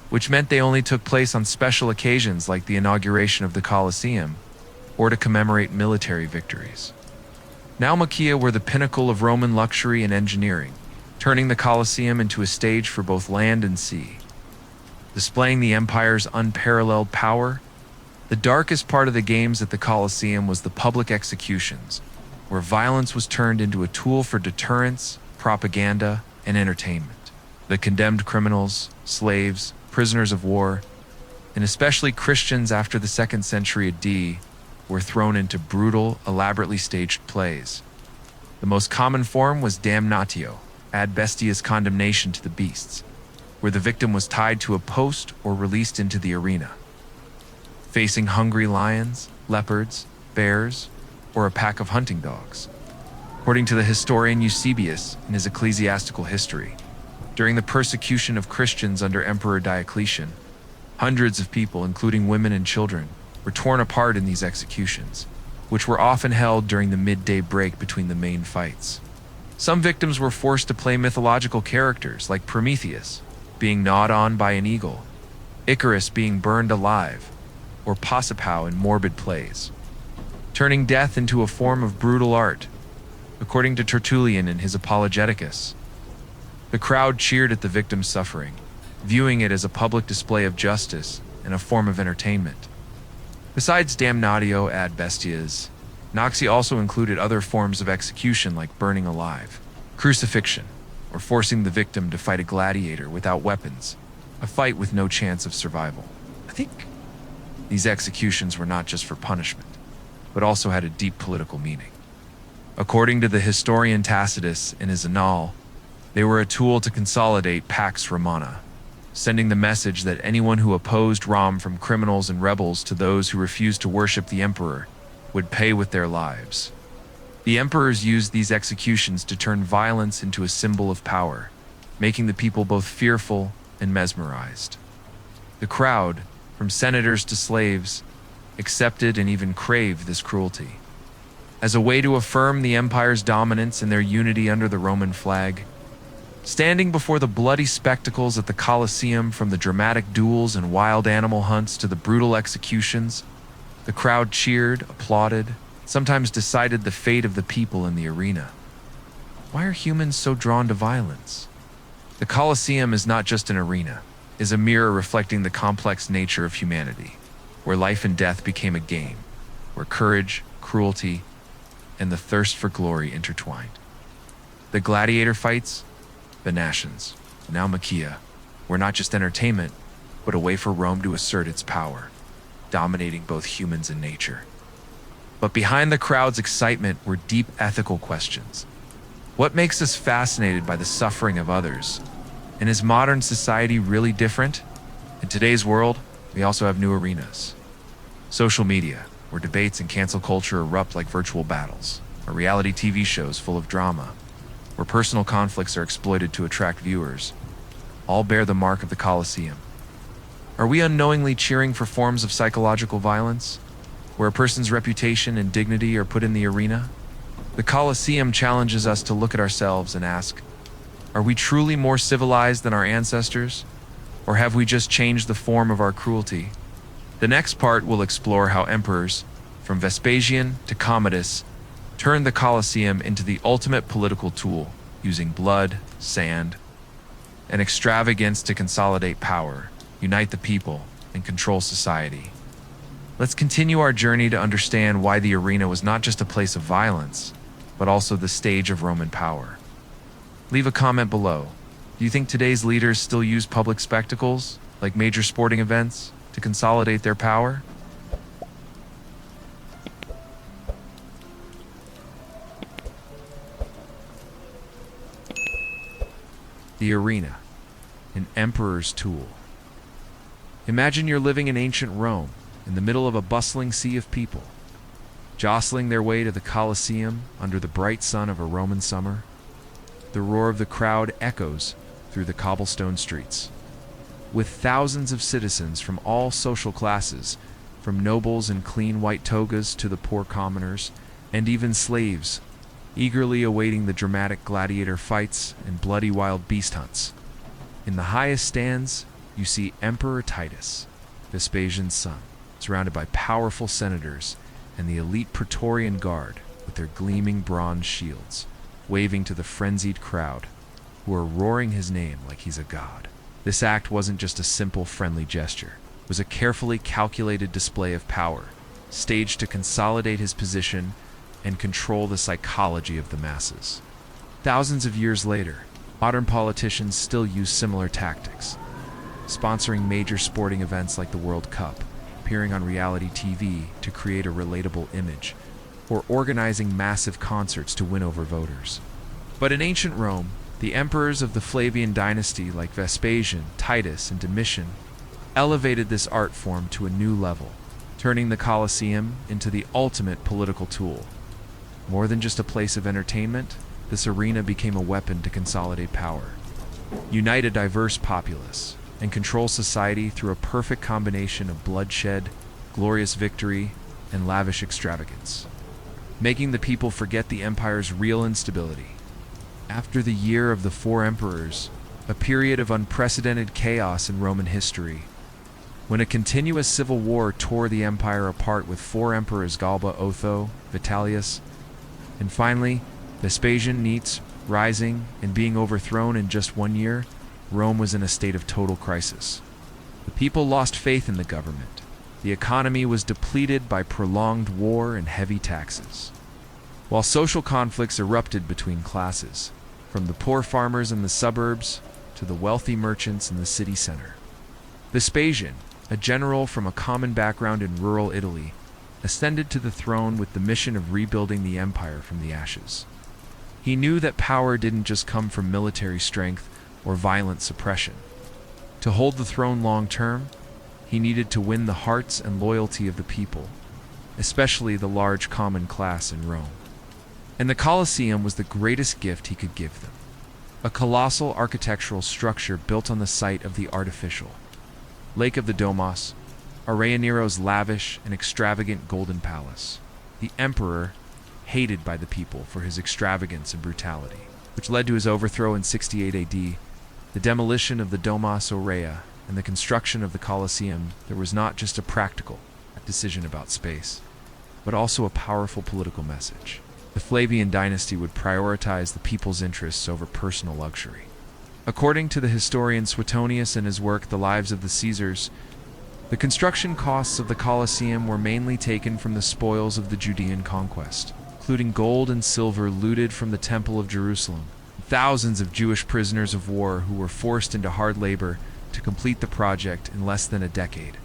which meant they only took place on special occasions like the inauguration of the Colosseum or to commemorate military victories. Naumachia were the pinnacle of Roman luxury and engineering, turning the Colosseum into a stage for both land and sea. Displaying the empire's unparalleled power, the darkest part of the games at the Colosseum was the public executions, where violence was turned into a tool for deterrence, propaganda, and entertainment. The condemned criminals, slaves, prisoners of war, and especially Christians after the 2nd century AD, were thrown into brutal, elaborately staged plays. The most common form was damnatio, ad bestia's condemnation to the beasts, where the victim was tied to a post or released into the arena, facing hungry lions, leopards, bears, or a pack of hunting dogs. According to the historian Eusebius in his Ecclesiastical History, during the persecution of Christians under Emperor Diocletian, hundreds of people, including women and children, were torn apart in these executions, which were often held during the midday break between the main fights. Some victims were forced to play mythological characters like Prometheus, being gnawed on by an eagle, Icarus being burned alive, or Pasiphae in morbid plays, turning death into a form of brutal art. According to Tertullian in his Apologeticus, the crowd cheered at the victim's suffering, viewing it as a public display of justice and a form of entertainment. Besides damnatio ad bestias, Noxi also included other forms of execution like burning alive, crucifixion, or forcing the victim to fight a gladiator without weapons, a fight with no chance of survival. I think these executions were not just for punishment, but also had a deep political meaning. According to the historian Tacitus in his Annal, they were a tool to consolidate Pax Romana, sending the message that anyone who opposed Rome, from criminals and rebels to those who refused to worship the emperor, would pay with their lives. The emperors used these executions to turn violence into a symbol of power, making the people both fearful and mesmerized. The crowd, from senators to slaves, accepted, and even craved this cruelty. As a way to affirm the empire's dominance and their unity under the Roman flag, standing before the bloody spectacles at the Colosseum, from the dramatic duels and wild animal hunts to the brutal executions, the crowd cheered, applauded, sometimes decided the fate of the people in the arena. Why are humans so drawn to violence? The Colosseum is not just an arena, it is a mirror reflecting the complex nature of humanity, where life and death became a game, where courage, cruelty, and the thirst for glory intertwined. The gladiator fights, the nations, now Machaea, were not just entertainment, but a way for Rome to assert its power, dominating both humans and nature. But behind the crowd's excitement were deep ethical questions. What makes us fascinated by the suffering of others? And is modern society really different? In today's world, we also have new arenas. Social media, where debates and cancel culture erupt like virtual battles, or reality TV shows full of drama, where personal conflicts are exploited to attract viewers, all bear the mark of the Colosseum. Are we unknowingly cheering for forms of psychological violence, where a person's reputation and dignity are put in the arena? The Colosseum challenges us to look at ourselves and ask, are we truly more civilized than our ancestors? Or have we just changed the form of our cruelty? The next part will explore how emperors, from Vespasian to Commodus, turned the Colosseum into the ultimate political tool, using blood, sand, and extravagance to consolidate power, unite the people, and control society. Let's continue our journey to understand why the arena was not just a place of violence, but also the stage of Roman power. Leave a comment below. Do you think today's leaders still use public spectacles, like major sporting events, to consolidate their power? The arena, an emperor's tool. Imagine you're living in ancient Rome, in the middle of a bustling sea of people, jostling their way to the Colosseum under the bright sun of a Roman summer. The roar of the crowd echoes through the cobblestone streets, with thousands of citizens from all social classes, from nobles in clean white togas to the poor commoners, and even slaves, eagerly awaiting the dramatic gladiator fights and bloody wild beast hunts. In the highest stands, you see Emperor Titus, Vespasian's son, surrounded by powerful senators and the elite Praetorian Guard with their gleaming bronze shields, waving to the frenzied crowd, who are roaring his name like he's a god. This act wasn't just a simple friendly gesture. It was a carefully calculated display of power, staged to consolidate his position and control the psychology of the masses. Thousands of years later, modern politicians still use similar tactics, sponsoring major sporting events like the World Cup, appearing on reality TV to create a relatable image, or organizing massive concerts to win over voters. But in ancient Rome, the emperors of the Flavian dynasty like Vespasian, Titus, and Domitian elevated this art form to a new level, turning the Colosseum into the ultimate political tool. More than just a place of entertainment, this arena became a weapon to consolidate power, unite a diverse populace, and control society through a perfect combination of bloodshed, glorious victory, and lavish extravagance, making the people forget the empire's real instability. After the year of the four emperors, a period of unprecedented chaos in Roman history, when a continuous civil war tore the empire apart with four emperors, Galba, Otho, Vitellius, and finally Vespasian, Nietzsche, rising and being overthrown in just 1 year, Rome was in a state of total crisis. The people lost faith in the government. The economy was depleted by prolonged war and heavy taxes, while social conflicts erupted between classes, from the poor farmers in the suburbs to the wealthy merchants in the city center. Vespasian, a general from a common background in rural Italy, ascended to the throne with the mission of rebuilding the empire from the ashes. He knew that power didn't just come from military strength or violent suppression. To hold the throne long term, he needed to win the hearts and loyalty of the people, especially the large common class in Rome. And the Colosseum was the greatest gift he could give them. A colossal architectural structure built on the site of the artificial Lake of the Domos, Aurea Nero's lavish and extravagant golden palace. The emperor, hated by the people for his extravagance and brutality, which led to his overthrow in 68 AD, the demolition of the Domus Aurea, and the construction of the Colosseum, there was not just a practical decision about space, but also a powerful political message. The Flavian dynasty would prioritize the people's interests over personal luxury. According to the historian Suetonius in his work The Lives of the Caesars, the construction costs of the Colosseum were mainly taken from the spoils of the Judean conquest, including gold and silver looted from the Temple of Jerusalem, thousands of Jewish prisoners of war who were forced into hard labor to complete the project in less than a decade.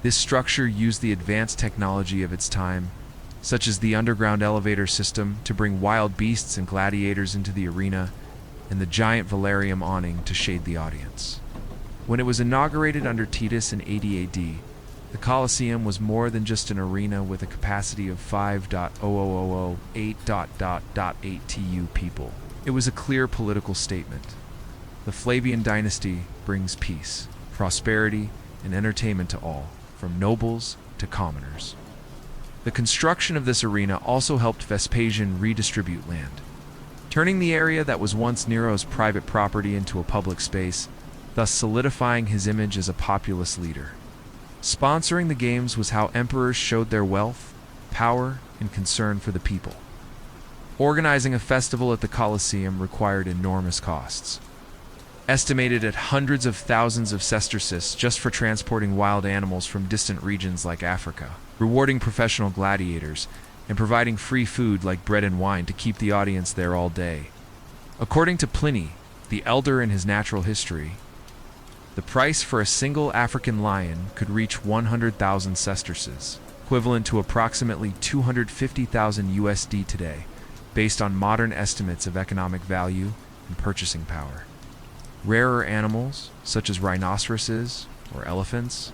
This structure used the advanced technology of its time, such as the underground elevator system, to bring wild beasts and gladiators into the arena, and the giant velarium awning to shade the audience. When it was inaugurated under Titus in 80 AD, the Colosseum was more than just an arena with a capacity of 5,000,8 TU people. It was a clear political statement. The Flavian dynasty brings peace, prosperity, and entertainment to all, from nobles to commoners. The construction of this arena also helped Vespasian redistribute land, turning the area that was once Nero's private property into a public space, thus solidifying his image as a populous leader. Sponsoring the games was how emperors showed their wealth, power, and concern for the people. Organizing a festival at the Colosseum required enormous costs, estimated at hundreds of thousands of sesterces just for transporting wild animals from distant regions like Africa, rewarding professional gladiators, and providing free food like bread and wine to keep the audience there all day. According to Pliny, the elder, in his Natural History, the price for a single African lion could reach 100,000 sesterces, equivalent to approximately 250,000 USD today, based on modern estimates of economic value and purchasing power. Rarer animals, such as rhinoceroses or elephants,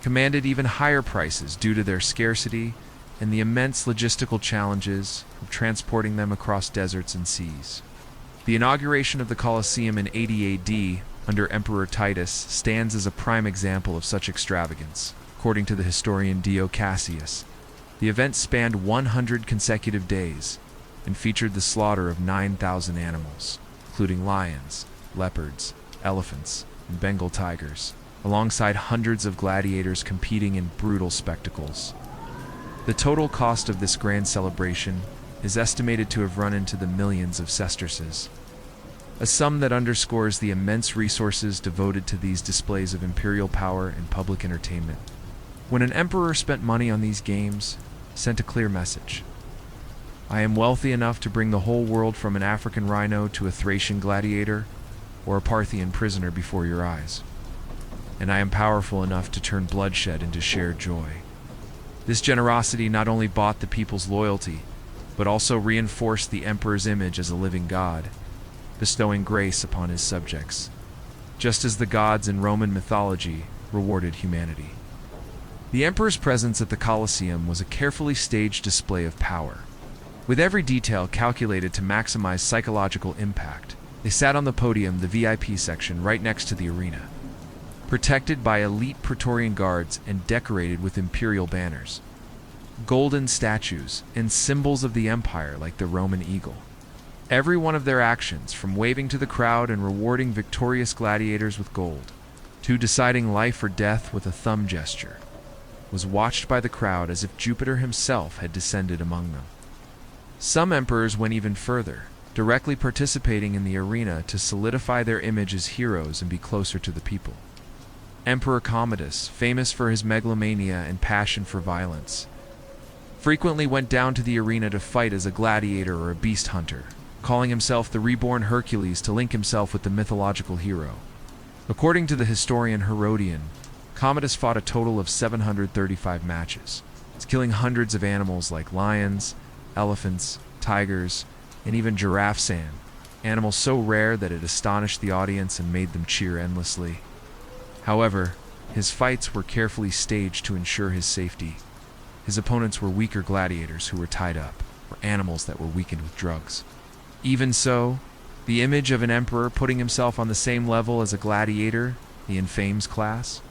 commanded even higher prices due to their scarcity and the immense logistical challenges of transporting them across deserts and seas. The inauguration of the Colosseum in 80 AD under Emperor Titus stands as a prime example of such extravagance. According to the historian Dio Cassius, the event spanned 100 consecutive days and featured the slaughter of 9,000 animals, including lions, leopards, elephants, and Bengal tigers, alongside hundreds of gladiators competing in brutal spectacles. The total cost of this grand celebration is estimated to have run into the millions of sesterces, a sum that underscores the immense resources devoted to these displays of imperial power and public entertainment. When an emperor spent money on these games, sent a clear message. I am wealthy enough to bring the whole world from an African rhino to a Thracian gladiator or a Parthian prisoner before your eyes. And I am powerful enough to turn bloodshed into shared joy. This generosity not only bought the people's loyalty, but also reinforced the emperor's image as a living god, bestowing grace upon his subjects, just as the gods in Roman mythology rewarded humanity. The emperor's presence at the Colosseum was a carefully staged display of power, with every detail calculated to maximize psychological impact. They sat on the podium, the VIP section, right next to the arena, protected by elite Praetorian guards and decorated with imperial banners, golden statues, and symbols of the empire like the Roman eagle. Every one of their actions, from waving to the crowd and rewarding victorious gladiators with gold, to deciding life or death with a thumb gesture, was watched by the crowd as if Jupiter himself had descended among them. Some emperors went even further, directly participating in the arena to solidify their image as heroes and be closer to the people. Emperor Commodus, famous for his megalomania and passion for violence, frequently went down to the arena to fight as a gladiator or a beast hunter, calling himself the reborn Hercules to link himself with the mythological hero. According to the historian Herodian, Commodus fought a total of 735 matches, killing hundreds of animals like lions, elephants, tigers, and even giraffe, animals so rare that it astonished the audience and made them cheer endlessly. However, his fights were carefully staged to ensure his safety. His opponents were weaker gladiators who were tied up, or animals that were weakened with drugs. Even so, the image of an emperor putting himself on the same level as a gladiator, the infames class,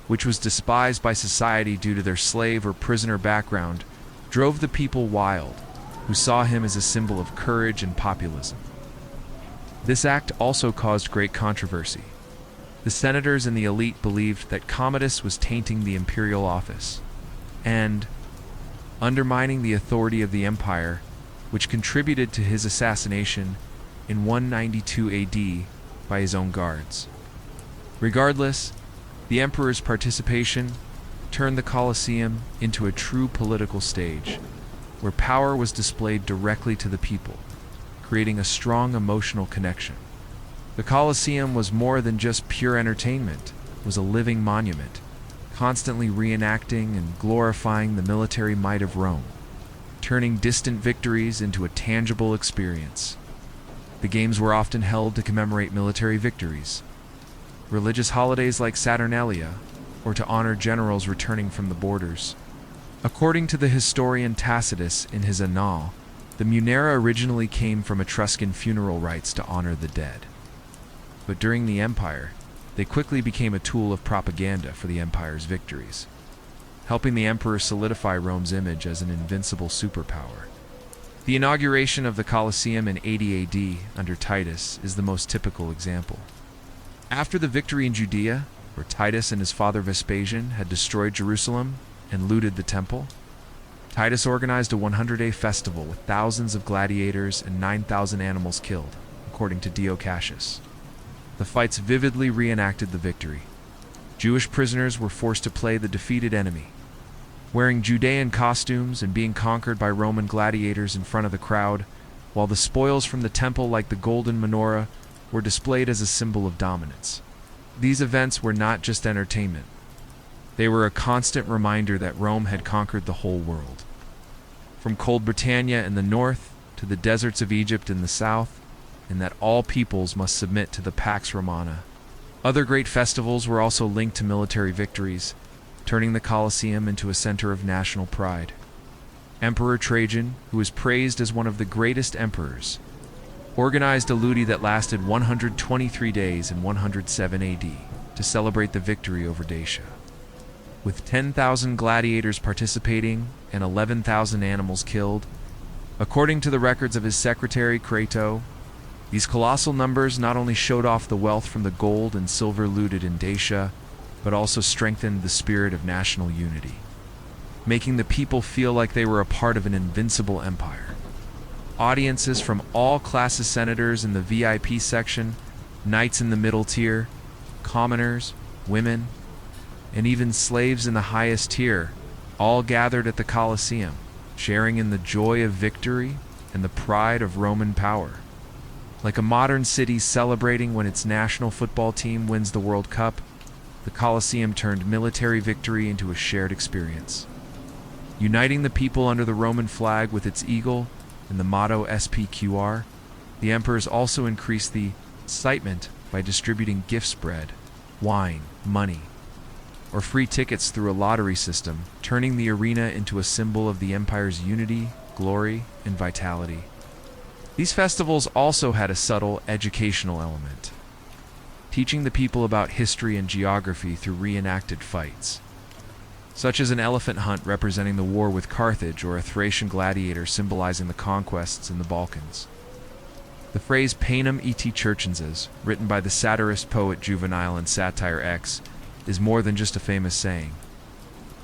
which was despised by society due to their slave or prisoner background, drove the people wild, who saw him as a symbol of courage and populism. This act also caused great controversy. The senators and the elite believed that Commodus was tainting the imperial office and undermining the authority of the empire, which contributed to his assassination in 192 AD by his own guards. Regardless, the emperor's participation turned the Colosseum into a true political stage, where power was displayed directly to the people, creating a strong emotional connection. The Colosseum was more than just pure entertainment. It was a living monument, constantly reenacting and glorifying the military might of Rome, turning distant victories into a tangible experience. The games were often held to commemorate military victories, religious holidays like Saturnalia, or to honor generals returning from the borders. According to the historian Tacitus in his Annal, the Munera originally came from Etruscan funeral rites to honor the dead. But during the Empire, they quickly became a tool of propaganda for the Empire's victories, helping the emperor solidify Rome's image as an invincible superpower. The inauguration of the Colosseum in 80 AD under Titus is the most typical example. After the victory in Judea, where Titus and his father Vespasian had destroyed Jerusalem and looted the temple, Titus organized a 100-day festival with thousands of gladiators and 9,000 animals killed, according to Dio Cassius. The fights vividly reenacted the victory. Jewish prisoners were forced to play the defeated enemy, wearing Judean costumes and being conquered by Roman gladiators in front of the crowd, while the spoils from the temple, like the golden menorah, were displayed as a symbol of dominance. These events were not just entertainment. They were a constant reminder that Rome had conquered the whole world. From cold Britannia in the north to the deserts of Egypt in the south, and that all peoples must submit to the Pax Romana. Other great festivals were also linked to military victories, turning the Colosseum into a center of national pride. Emperor Trajan, who is praised as one of the greatest emperors, organized a ludi that lasted 123 days in 107 AD to celebrate the victory over Dacia. With 10,000 gladiators participating and 11,000 animals killed, according to the records of his secretary Crato, these colossal numbers not only showed off the wealth from the gold and silver looted in Dacia, but also strengthened the spirit of national unity, making the people feel like they were a part of an invincible empire. Audiences from all classes, senators in the VIP section, knights in the middle tier, commoners, women, and even slaves in the highest tier, all gathered at the Colosseum, sharing in the joy of victory and the pride of Roman power. Like a modern city celebrating when its national football team wins the World Cup, the Colosseum turned military victory into a shared experience. Uniting the people under the Roman flag with its eagle and the motto SPQR, the emperors also increased the excitement by distributing gifts, bread, wine, money, or free tickets through a lottery system, turning the arena into a symbol of the empire's unity, glory, and vitality. These festivals also had a subtle educational element, teaching the people about history and geography through reenacted fights, such as an elephant hunt representing the war with Carthage or a Thracian gladiator symbolizing the conquests in the Balkans. The phrase panem et circenses, written by the satirist poet Juvenal in Satire X, is more than just a famous saying.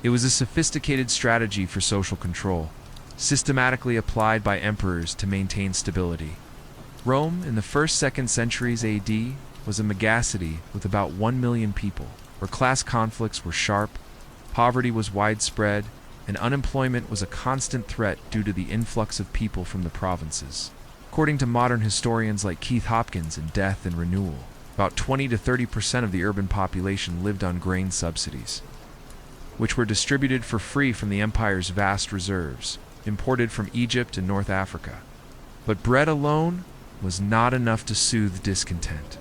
It was a sophisticated strategy for social control, systematically applied by emperors to maintain stability. Rome, in the 1st-2nd centuries AD, was a megacity with about 1 million people, where class conflicts were sharp, poverty was widespread, and unemployment was a constant threat due to the influx of people from the provinces. According to modern historians like Keith Hopkins in Death and Renewal, about 20 to 30% of the urban population lived on grain subsidies, which were distributed for free from the empire's vast reserves, imported from Egypt and North Africa. But bread alone was not enough to soothe discontent.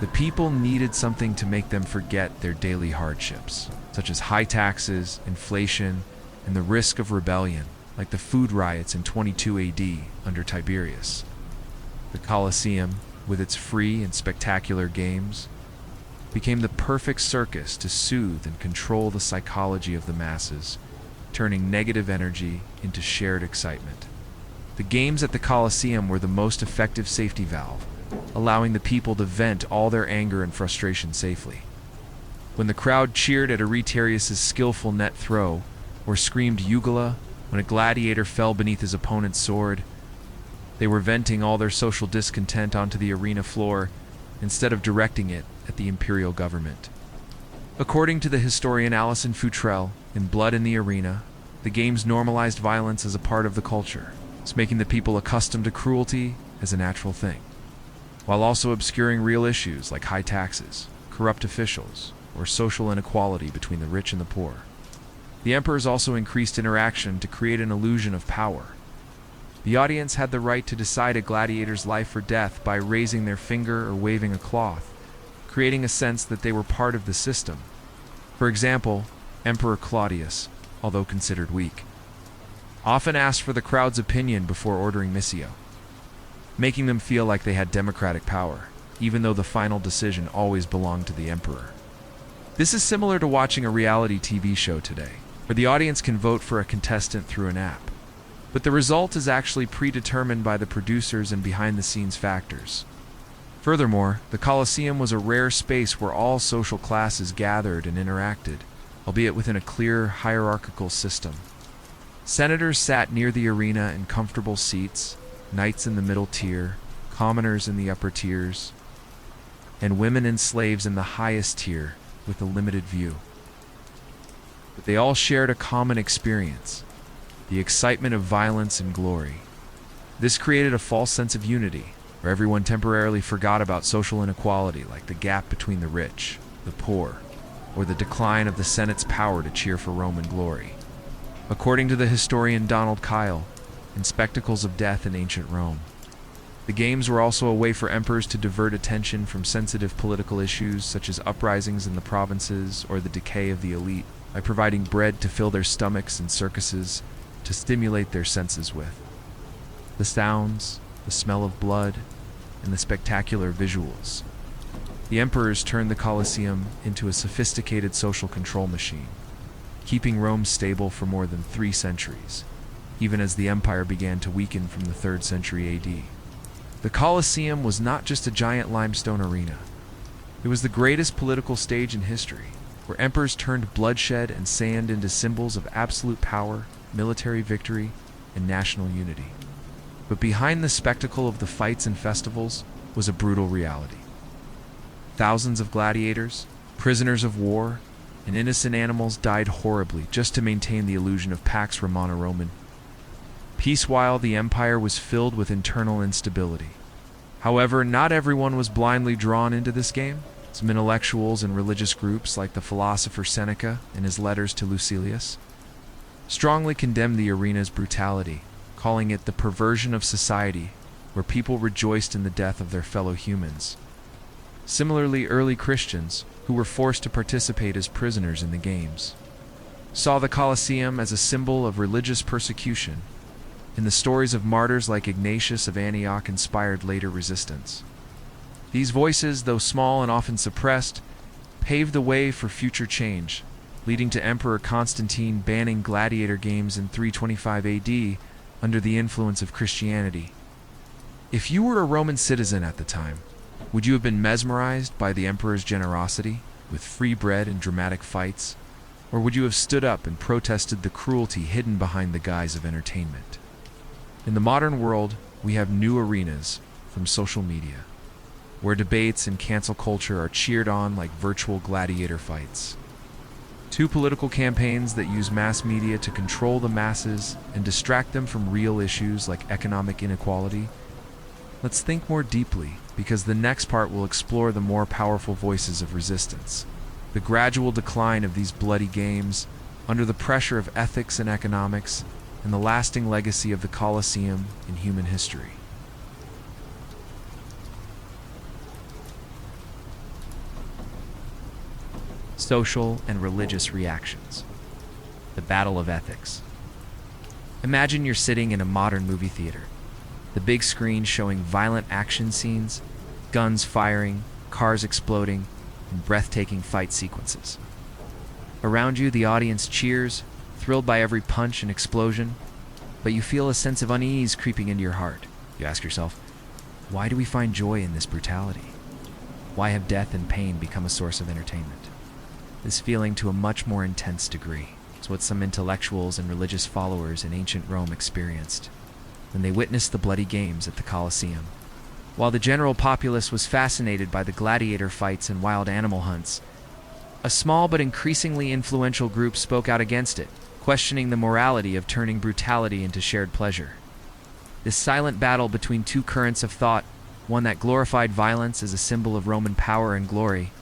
The people needed something to make them forget their daily hardships, such as high taxes, inflation, and the risk of rebellion, like the food riots in 22 AD under Tiberius. The Colosseum, with its free and spectacular games, became the perfect circus to soothe and control the psychology of the masses, turning negative energy into shared excitement. The games at the Colosseum were the most effective safety valve, allowing the people to vent all their anger and frustration safely. When the crowd cheered at Aretarius's skillful net throw, or screamed Eugula when a gladiator fell beneath his opponent's sword, they were venting all their social discontent onto the arena floor instead of directing it at the imperial government. According to the historian Alison Futrell in Blood in the Arena, the games normalized violence as a part of the culture, making the people accustomed to cruelty as a natural thing, while also obscuring real issues like high taxes, corrupt officials, or social inequality between the rich and the poor. The emperors also increased interaction to create an illusion of power. The audience had the right to decide a gladiator's life or death by raising their finger or waving a cloth, creating a sense that they were part of the system. For example, Emperor Claudius, although considered weak, often asked for the crowd's opinion before ordering missio, making them feel like they had democratic power, even though the final decision always belonged to the emperor. This is similar to watching a reality TV show today, where the audience can vote for a contestant through an app, but the result is actually predetermined by the producers and behind-the-scenes factors. Furthermore, the Colosseum was a rare space where all social classes gathered and interacted, albeit within a clear hierarchical system. Senators sat near the arena in comfortable seats, knights in the middle tier, commoners in the upper tiers, and women and slaves in the highest tier with a limited view. But they all shared a common experience: the excitement of violence and glory. This created a false sense of unity, where everyone temporarily forgot about social inequality, like the gap between the rich, the poor, or the decline of the Senate's power to cheer for Roman glory. According to the historian Donald Kyle, in Spectacles of Death in Ancient Rome, the games were also a way for emperors to divert attention from sensitive political issues such as uprisings in the provinces or the decay of the elite, by providing bread to fill their stomachs and circuses to stimulate their senses with. The sounds, the smell of blood, and the spectacular visuals. The emperors turned the Colosseum into a sophisticated social control machine, keeping Rome stable for more than 3 centuries, even as the empire began to weaken from the 3rd century AD. The Colosseum was not just a giant limestone arena. It was the greatest political stage in history, where emperors turned bloodshed and sand into symbols of absolute power, military victory, and national unity. But behind the spectacle of the fights and festivals was a brutal reality. Thousands of gladiators, prisoners of war, and innocent animals died horribly just to maintain the illusion of Pax Romana Roman peace while the empire was filled with internal instability. However, not everyone was blindly drawn into this game. Some intellectuals and religious groups, like the philosopher Seneca in his letters to Lucilius, strongly condemned the arena's brutality, calling it the perversion of society, where people rejoiced in the death of their fellow humans. Similarly, early Christians, who were forced to participate as prisoners in the games, saw the Colosseum as a symbol of religious persecution, and the stories of martyrs like Ignatius of Antioch inspired later resistance. These voices, though small and often suppressed, paved the way for future change, leading to Emperor Constantine banning gladiator games in 325 AD under the influence of Christianity. If you were a Roman citizen at the time, would you have been mesmerized by the emperor's generosity, with free bread and dramatic fights, or would you have stood up and protested the cruelty hidden behind the guise of entertainment? In the modern world, we have new arenas from social media, where debates and cancel culture are cheered on like virtual gladiator fights. 2 political campaigns that use mass media to control the masses and distract them from real issues like economic inequality. Let's think more deeply, because the next part will explore the more powerful voices of resistance, the gradual decline of these bloody games under the pressure of ethics and economics, and the lasting legacy of the Colosseum in human history. Social and religious reactions. The battle of ethics. Imagine you're sitting in a modern movie theater. The big screen showing violent action scenes, guns firing, cars exploding, and breathtaking fight sequences. Around you, the audience cheers, thrilled by every punch and explosion, but you feel a sense of unease creeping into your heart. You ask yourself, why do we find joy in this brutality? Why have death and pain become a source of entertainment? This feeling, to a much more intense degree, is what some intellectuals and religious followers in ancient Rome experienced when they witnessed the bloody games at the Colosseum. While the general populace was fascinated by the gladiator fights and wild animal hunts, a small but increasingly influential group spoke out against it, questioning the morality of turning brutality into shared pleasure. This silent battle between two currents of thought, one that glorified violence as a symbol of Roman power and glory,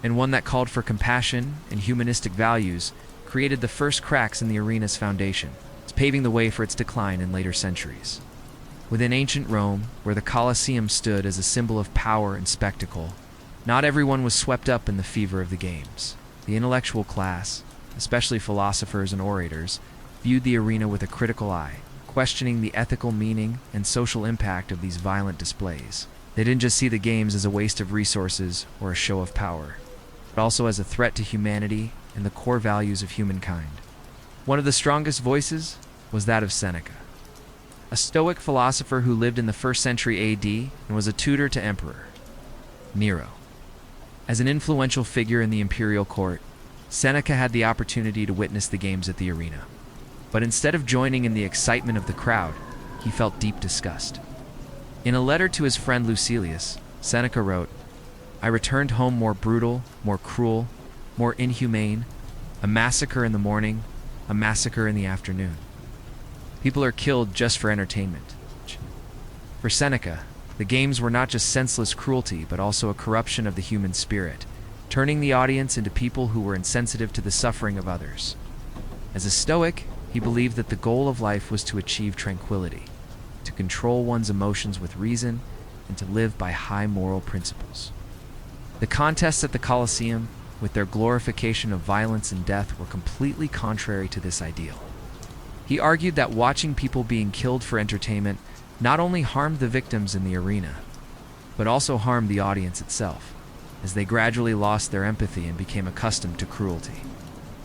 and one that called for compassion and humanistic values, created the first cracks in the arena's foundation, paving the way for its decline in later centuries. Within ancient Rome, where the Colosseum stood as a symbol of power and spectacle, not everyone was swept up in the fever of the games. The intellectual class, especially philosophers and orators, viewed the arena with a critical eye, questioning the ethical meaning and social impact of these violent displays. They didn't just see the games as a waste of resources or a show of power, but also as a threat to humanity and the core values of humankind. One of the strongest voices was that of Seneca, a Stoic philosopher who lived in the 1st century AD and was a tutor to Emperor Nero. As an influential figure in the imperial court, Seneca had the opportunity to witness the games at the arena. But instead of joining in the excitement of the crowd, he felt deep disgust. In a letter to his friend Lucilius, Seneca wrote, "I returned home more brutal, more cruel, more inhumane, a massacre in the morning, a massacre in the afternoon. People are killed just for entertainment." For Seneca, the games were not just senseless cruelty, but also a corruption of the human spirit, turning the audience into people who were insensitive to the suffering of others. As a Stoic, he believed that the goal of life was to achieve tranquility, to control one's emotions with reason, and to live by high moral principles. The contests at the Colosseum, with their glorification of violence and death, were completely contrary to this ideal. He argued that watching people being killed for entertainment not only harmed the victims in the arena, but also harmed the audience itself, as they gradually lost their empathy and became accustomed to cruelty.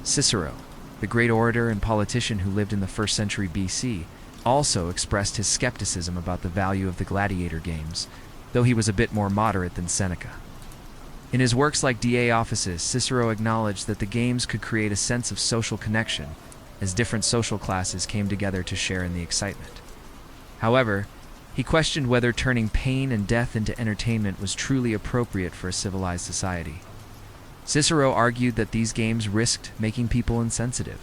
Cicero, the great orator and politician who lived in the 1st century BC, also expressed his skepticism about the value of the gladiator games, though he was a bit more moderate than Seneca. In his works like De Officis, Cicero acknowledged that the games could create a sense of social connection, as different social classes came together to share in the excitement. However, he questioned whether turning pain and death into entertainment was truly appropriate for a civilized society. Cicero argued that these games risked making people insensitive,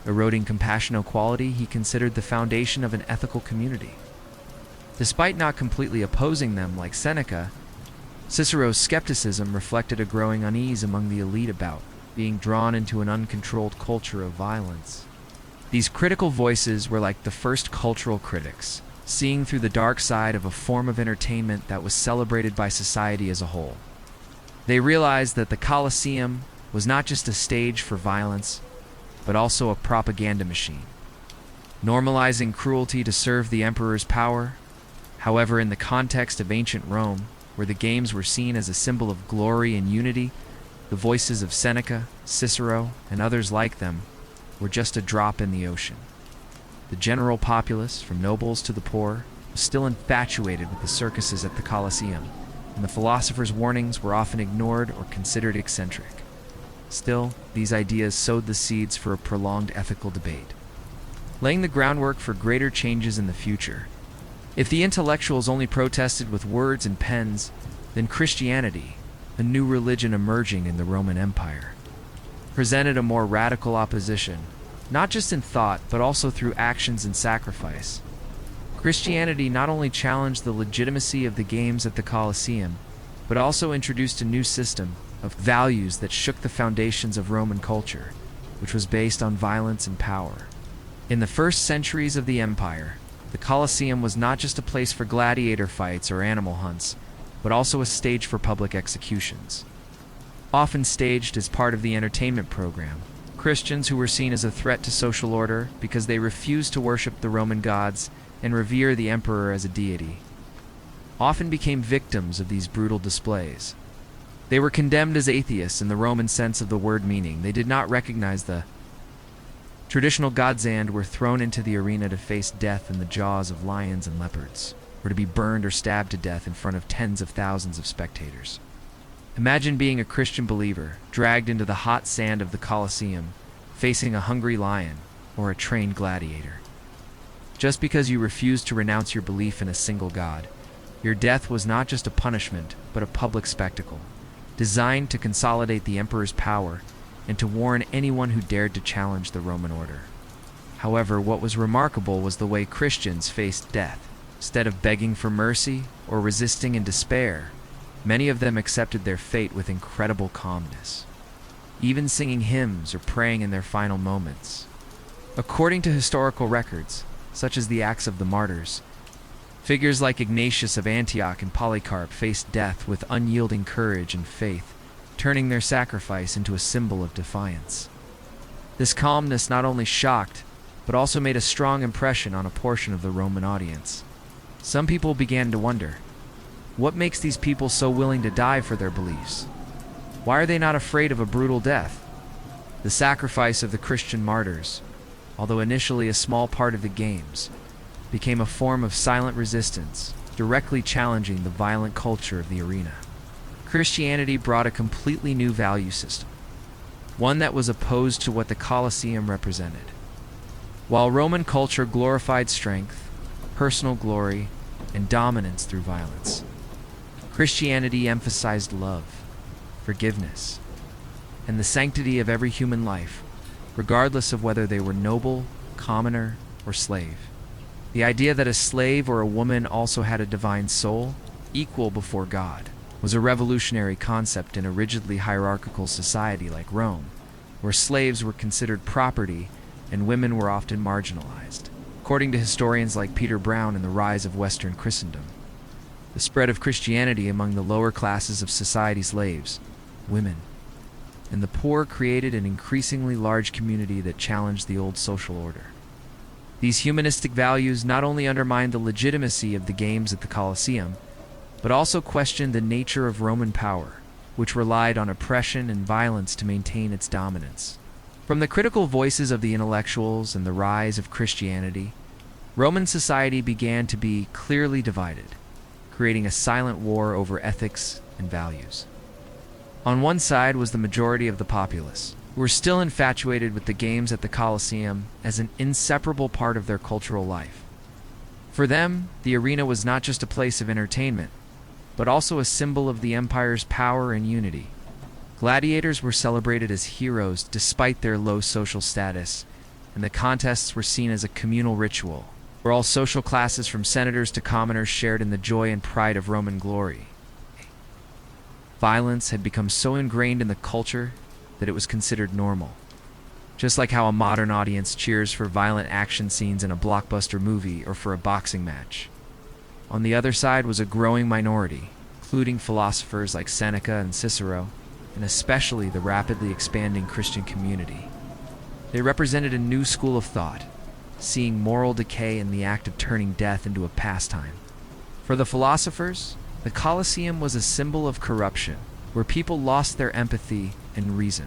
eroding compassional quality he considered the foundation of an ethical community. Despite not completely opposing them like Seneca, Cicero's skepticism reflected a growing unease among the elite about being drawn into an uncontrolled culture of violence. These critical voices were like the first cultural critics, seeing through the dark side of a form of entertainment that was celebrated by society as a whole. They realized that the Colosseum was not just a stage for violence, but also a propaganda machine, normalizing cruelty to serve the emperor's power. However, in the context of ancient Rome, where the games were seen as a symbol of glory and unity, the voices of Seneca, Cicero, and others like them were just a drop in the ocean. The general populace, from nobles to the poor, was still infatuated with the circuses at the Colosseum, and the philosophers' warnings were often ignored or considered eccentric. Still, these ideas sowed the seeds for a prolonged ethical debate, laying the groundwork for greater changes in the future. If the intellectuals only protested with words and pens, then Christianity, a new religion emerging in the Roman Empire, presented a more radical opposition, not just in thought, but also through actions and sacrifice. Christianity not only challenged the legitimacy of the games at the Colosseum, but also introduced a new system of values that shook the foundations of Roman culture, which was based on violence and power. In the first centuries of the empire, the Colosseum was not just a place for gladiator fights or animal hunts, but also a stage for public executions. Often staged as part of the entertainment program, Christians who were seen as a threat to social order because they refused to worship the Roman gods and revere the emperor as a deity, often became victims of these brutal displays. They were condemned as atheists in the Roman sense of the word, meaning they did not recognize the traditional gods and were thrown into the arena to face death in the jaws of lions and leopards, or to be burned or stabbed to death in front of tens of thousands of spectators. Imagine being a Christian believer, dragged into the hot sand of the Colosseum, facing a hungry lion or a trained gladiator. Just because you refused to renounce your belief in a single god, your death was not just a punishment, but a public spectacle, designed to consolidate the emperor's power and to warn anyone who dared to challenge the Roman order. However, what was remarkable was the way Christians faced death. Instead of begging for mercy or resisting in despair, many of them accepted their fate with incredible calmness, even singing hymns or praying in their final moments. According to historical records, such as the Acts of the Martyrs, figures like Ignatius of Antioch and Polycarp faced death with unyielding courage and faith, turning their sacrifice into a symbol of defiance. This calmness not only shocked, but also made a strong impression on a portion of the Roman audience. Some people began to wonder, what makes these people so willing to die for their beliefs? Why are they not afraid of a brutal death? The sacrifice of the Christian martyrs, although initially a small part of the games, became a form of silent resistance, directly challenging the violent culture of the arena. Christianity brought a completely new value system, one that was opposed to what the Colosseum represented. While Roman culture glorified strength, personal glory, and dominance through violence, Christianity emphasized love, forgiveness, and the sanctity of every human life, regardless of whether they were noble, commoner, or slave. The idea that a slave or a woman also had a divine soul, equal before God, was a revolutionary concept in a rigidly hierarchical society like Rome, where slaves were considered property and women were often marginalized. According to historians like Peter Brown in The Rise of Western Christendom, the spread of Christianity among the lower classes of society's slaves, women, and the poor created an increasingly large community that challenged the old social order. These humanistic values not only undermined the legitimacy of the games at the Colosseum, but also questioned the nature of Roman power, which relied on oppression and violence to maintain its dominance. From the critical voices of the intellectuals and the rise of Christianity, Roman society began to be clearly divided, creating a silent war over ethics and values. On one side was the majority of the populace, who were still infatuated with the games at the Colosseum as an inseparable part of their cultural life. For them, the arena was not just a place of entertainment, but also a symbol of the empire's power and unity. Gladiators were celebrated as heroes despite their low social status, and the contests were seen as a communal ritual, where all social classes from senators to commoners shared in the joy and pride of Roman glory. Violence had become so ingrained in the culture that it was considered normal. Just like how a modern audience cheers for violent action scenes in a blockbuster movie or for a boxing match. On the other side was a growing minority, including philosophers like Seneca and Cicero, and especially the rapidly expanding Christian community. They represented a new school of thought, seeing moral decay in the act of turning death into a pastime. For the philosophers, the Colosseum was a symbol of corruption, where people lost their empathy and reason.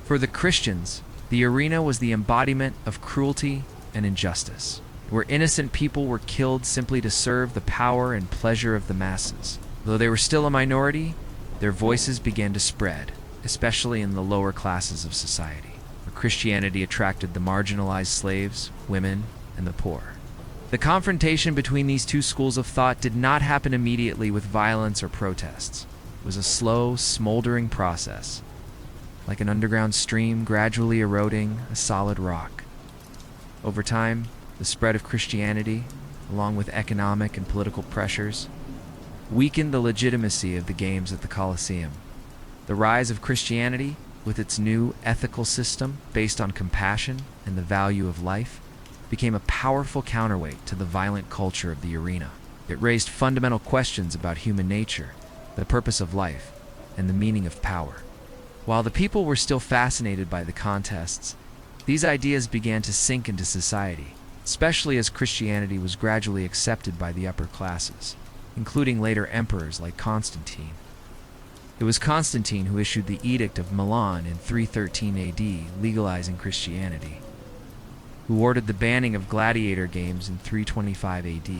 For the Christians, the arena was the embodiment of cruelty and injustice, where innocent people were killed simply to serve the power and pleasure of the masses. Though they were still a minority, their voices began to spread, especially in the lower classes of society, where Christianity attracted the marginalized slaves, women, and the poor. The confrontation between these two schools of thought did not happen immediately with violence or protests. It was a slow, smoldering process, like an underground stream gradually eroding a solid rock. Over time, the spread of Christianity, along with economic and political pressures, weakened the legitimacy of the games at the Colosseum. The rise of Christianity, with its new ethical system based on compassion and the value of life, became a powerful counterweight to the violent culture of the arena. It raised fundamental questions about human nature, the purpose of life, and the meaning of power. While the people were still fascinated by the contests, these ideas began to sink into society, especially as Christianity was gradually accepted by the upper classes, including later emperors like Constantine. It was Constantine who issued the Edict of Milan in 313 AD, legalizing Christianity, who ordered the banning of gladiator games in 325 AD,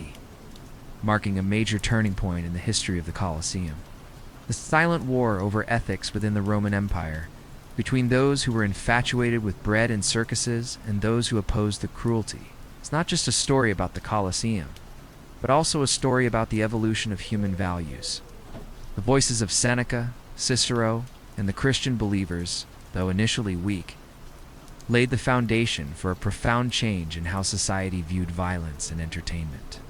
marking a major turning point in the history of the Colosseum. The silent war over ethics within the Roman Empire, between those who were infatuated with bread and circuses and those who opposed the cruelty, is not just a story about the Colosseum, but also a story about the evolution of human values. The voices of Seneca, Cicero, and the Christian believers, though initially weak, laid the foundation for a profound change in how society viewed violence and entertainment.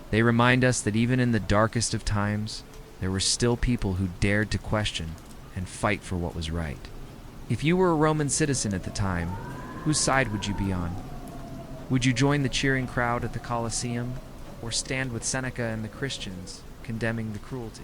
They remind us that even in the darkest of times, there were still people who dared to question and fight for what was right. If you were a Roman citizen at the time, whose side would you be on? Would you join the cheering crowd at the Colosseum, or stand with Seneca and the Christians, condemning the cruelty?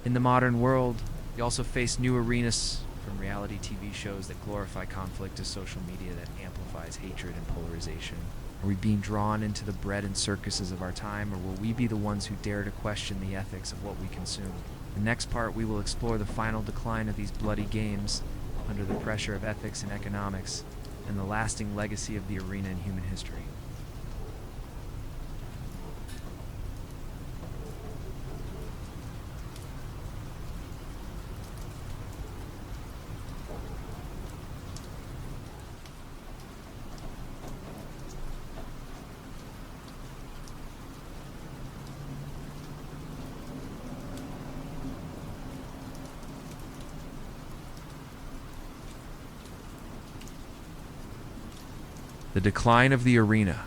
In the modern world, we also face new arenas, from reality TV shows that glorify conflict to social media that amplifies hatred and polarization. Are we being drawn into the bread and circuses of our time, or will we be the ones who dare to question the ethics of what we consume? In the next part, we will explore the final decline of these bloody games under the pressure of ethics and economics, and the lasting legacy of the arena in human history. The decline of the arena,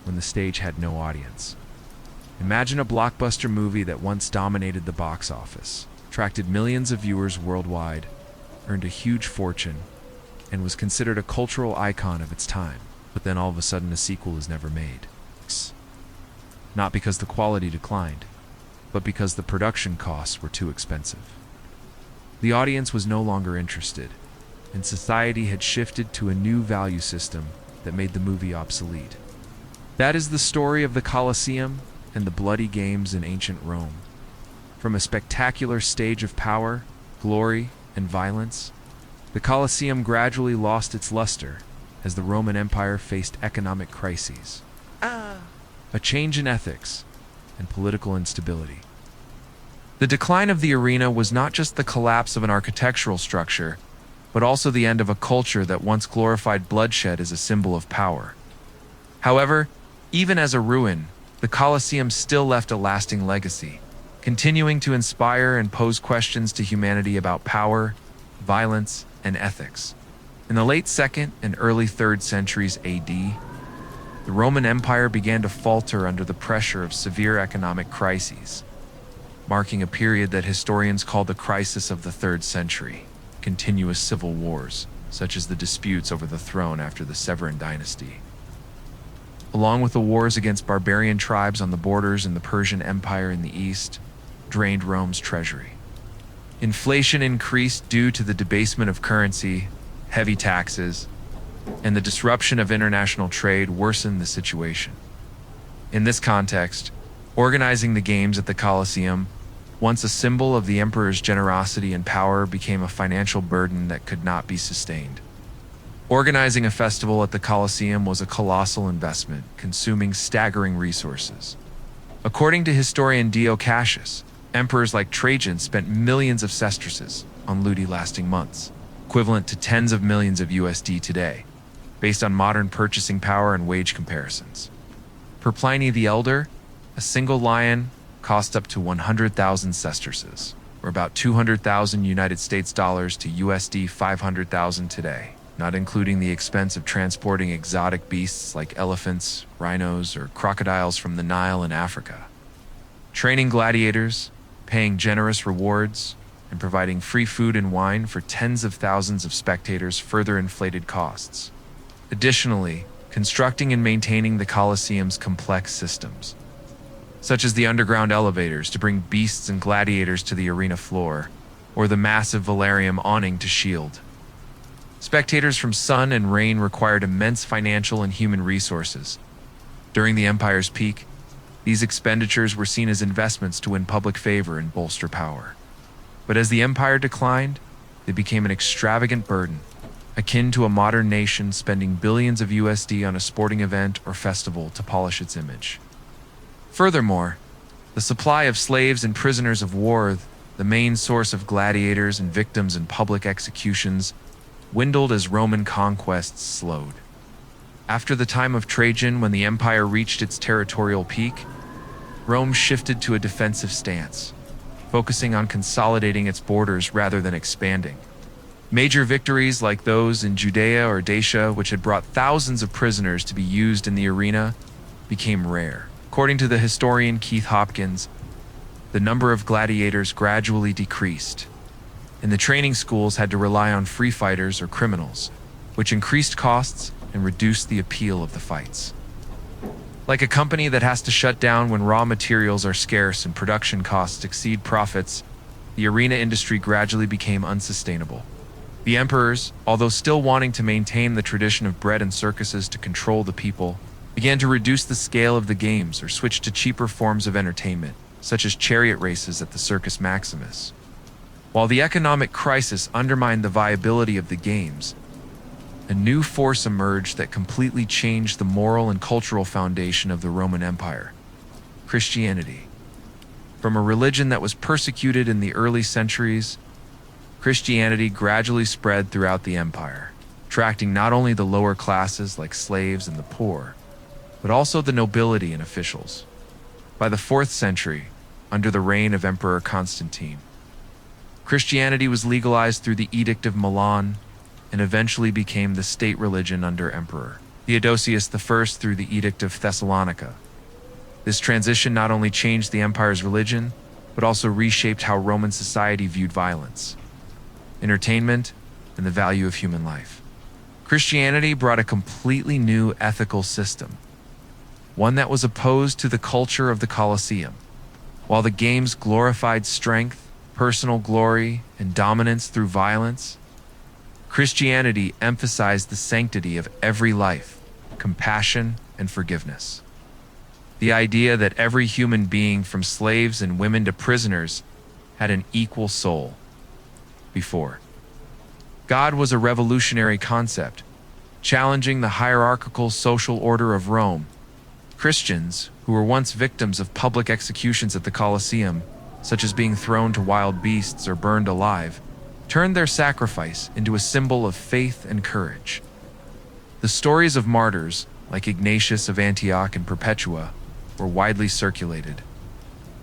when the stage had no audience. Imagine a blockbuster movie that once dominated the box office, attracted millions of viewers worldwide, earned a huge fortune, and was considered a cultural icon of its time, but then all of a sudden a sequel is never made. Not because the quality declined, but because the production costs were too expensive. The audience was no longer interested, and society had shifted to a new value system that made the movie obsolete. That is the story of the Colosseum and the bloody games in ancient Rome. From a spectacular stage of power, glory, and violence, the Colosseum gradually lost its luster as the Roman Empire faced economic crises, a change in ethics, and political instability. The decline of the arena was not just the collapse of an architectural structure, but also the end of a culture that once glorified bloodshed as a symbol of power. However, even as a ruin, the Colosseum still left a lasting legacy, continuing to inspire and pose questions to humanity about power, violence, and ethics. In the late 2nd and early 3rd centuries AD, the Roman Empire began to falter under the pressure of severe economic crises, marking a period that historians call the crisis of the 3rd century. Continuous civil wars, such as the disputes over the throne after the Severan dynasty, along with the wars against barbarian tribes on the borders and the Persian Empire in the east, drained Rome's treasury. Inflation increased due to the debasement of currency, heavy taxes, and the disruption of international trade worsened the situation. In this context, organizing the games at the Colosseum, once a symbol of the emperor's generosity and power, became a financial burden that could not be sustained. Organizing a festival at the Colosseum was a colossal investment, consuming staggering resources. According to historian Dio Cassius, emperors like Trajan spent millions of sesterces on ludi lasting months, equivalent to tens of millions of USD today, based on modern purchasing power and wage comparisons. Per Pliny the Elder, a single lion cost up to 100,000 sesterces, or about 200,000 United States dollars to USD 500,000 today, not including the expense of transporting exotic beasts like elephants, rhinos, or crocodiles from the Nile in Africa. Training gladiators, paying generous rewards, and providing free food and wine for tens of thousands of spectators further inflated costs. Additionally, constructing and maintaining the Colosseum's complex systems, such as the underground elevators to bring beasts and gladiators to the arena floor, or the massive velarium awning to shield spectators from sun and rain, required immense financial and human resources. During the Empire's peak, these expenditures were seen as investments to win public favor and bolster power. But as the empire declined, they became an extravagant burden, akin to a modern nation spending billions of USD on a sporting event or festival to polish its image. Furthermore, the supply of slaves and prisoners of war, the main source of gladiators and victims in public executions, dwindled as Roman conquests slowed. After the time of Trajan, when the empire reached its territorial peak, Rome shifted to a defensive stance, focusing on consolidating its borders rather than expanding. Major victories like those in Judea or Dacia, which had brought thousands of prisoners to be used in the arena, became rare. According to the historian Keith Hopkins, the number of gladiators gradually decreased, and the training schools had to rely on free fighters or criminals, which increased costs and reduced the appeal of the fights. Like a company that has to shut down when raw materials are scarce and production costs exceed profits, the arena industry gradually became unsustainable. The emperors, although still wanting to maintain the tradition of bread and circuses to control the people, began to reduce the scale of the games or switch to cheaper forms of entertainment, such as chariot races at the Circus Maximus. While the economic crisis undermined the viability of the games, a new force emerged that completely changed the moral and cultural foundation of the Roman Empire: Christianity. From a religion that was persecuted in the early centuries, Christianity gradually spread throughout the empire, attracting not only the lower classes like slaves and the poor, but also the nobility and officials. By the 4th century, under the reign of Emperor Constantine, Christianity was legalized through the Edict of Milan and eventually became the state religion under Emperor Theodosius I through the Edict of Thessalonica. This transition not only changed the empire's religion, but also reshaped how Roman society viewed violence, entertainment, and the value of human life. Christianity brought a completely new ethical system, one that was opposed to the culture of the Colosseum. While the games glorified strength, personal glory, and dominance through violence, Christianity emphasized the sanctity of every life, compassion, and forgiveness. The idea that every human being, from slaves and women to prisoners, had an equal soul. Before, God was a revolutionary concept, challenging the hierarchical social order of Rome. Christians, who were once victims of public executions at the Colosseum, such as being thrown to wild beasts or burned alive, turned their sacrifice into a symbol of faith and courage. The stories of martyrs, like Ignatius of Antioch and Perpetua, were widely circulated,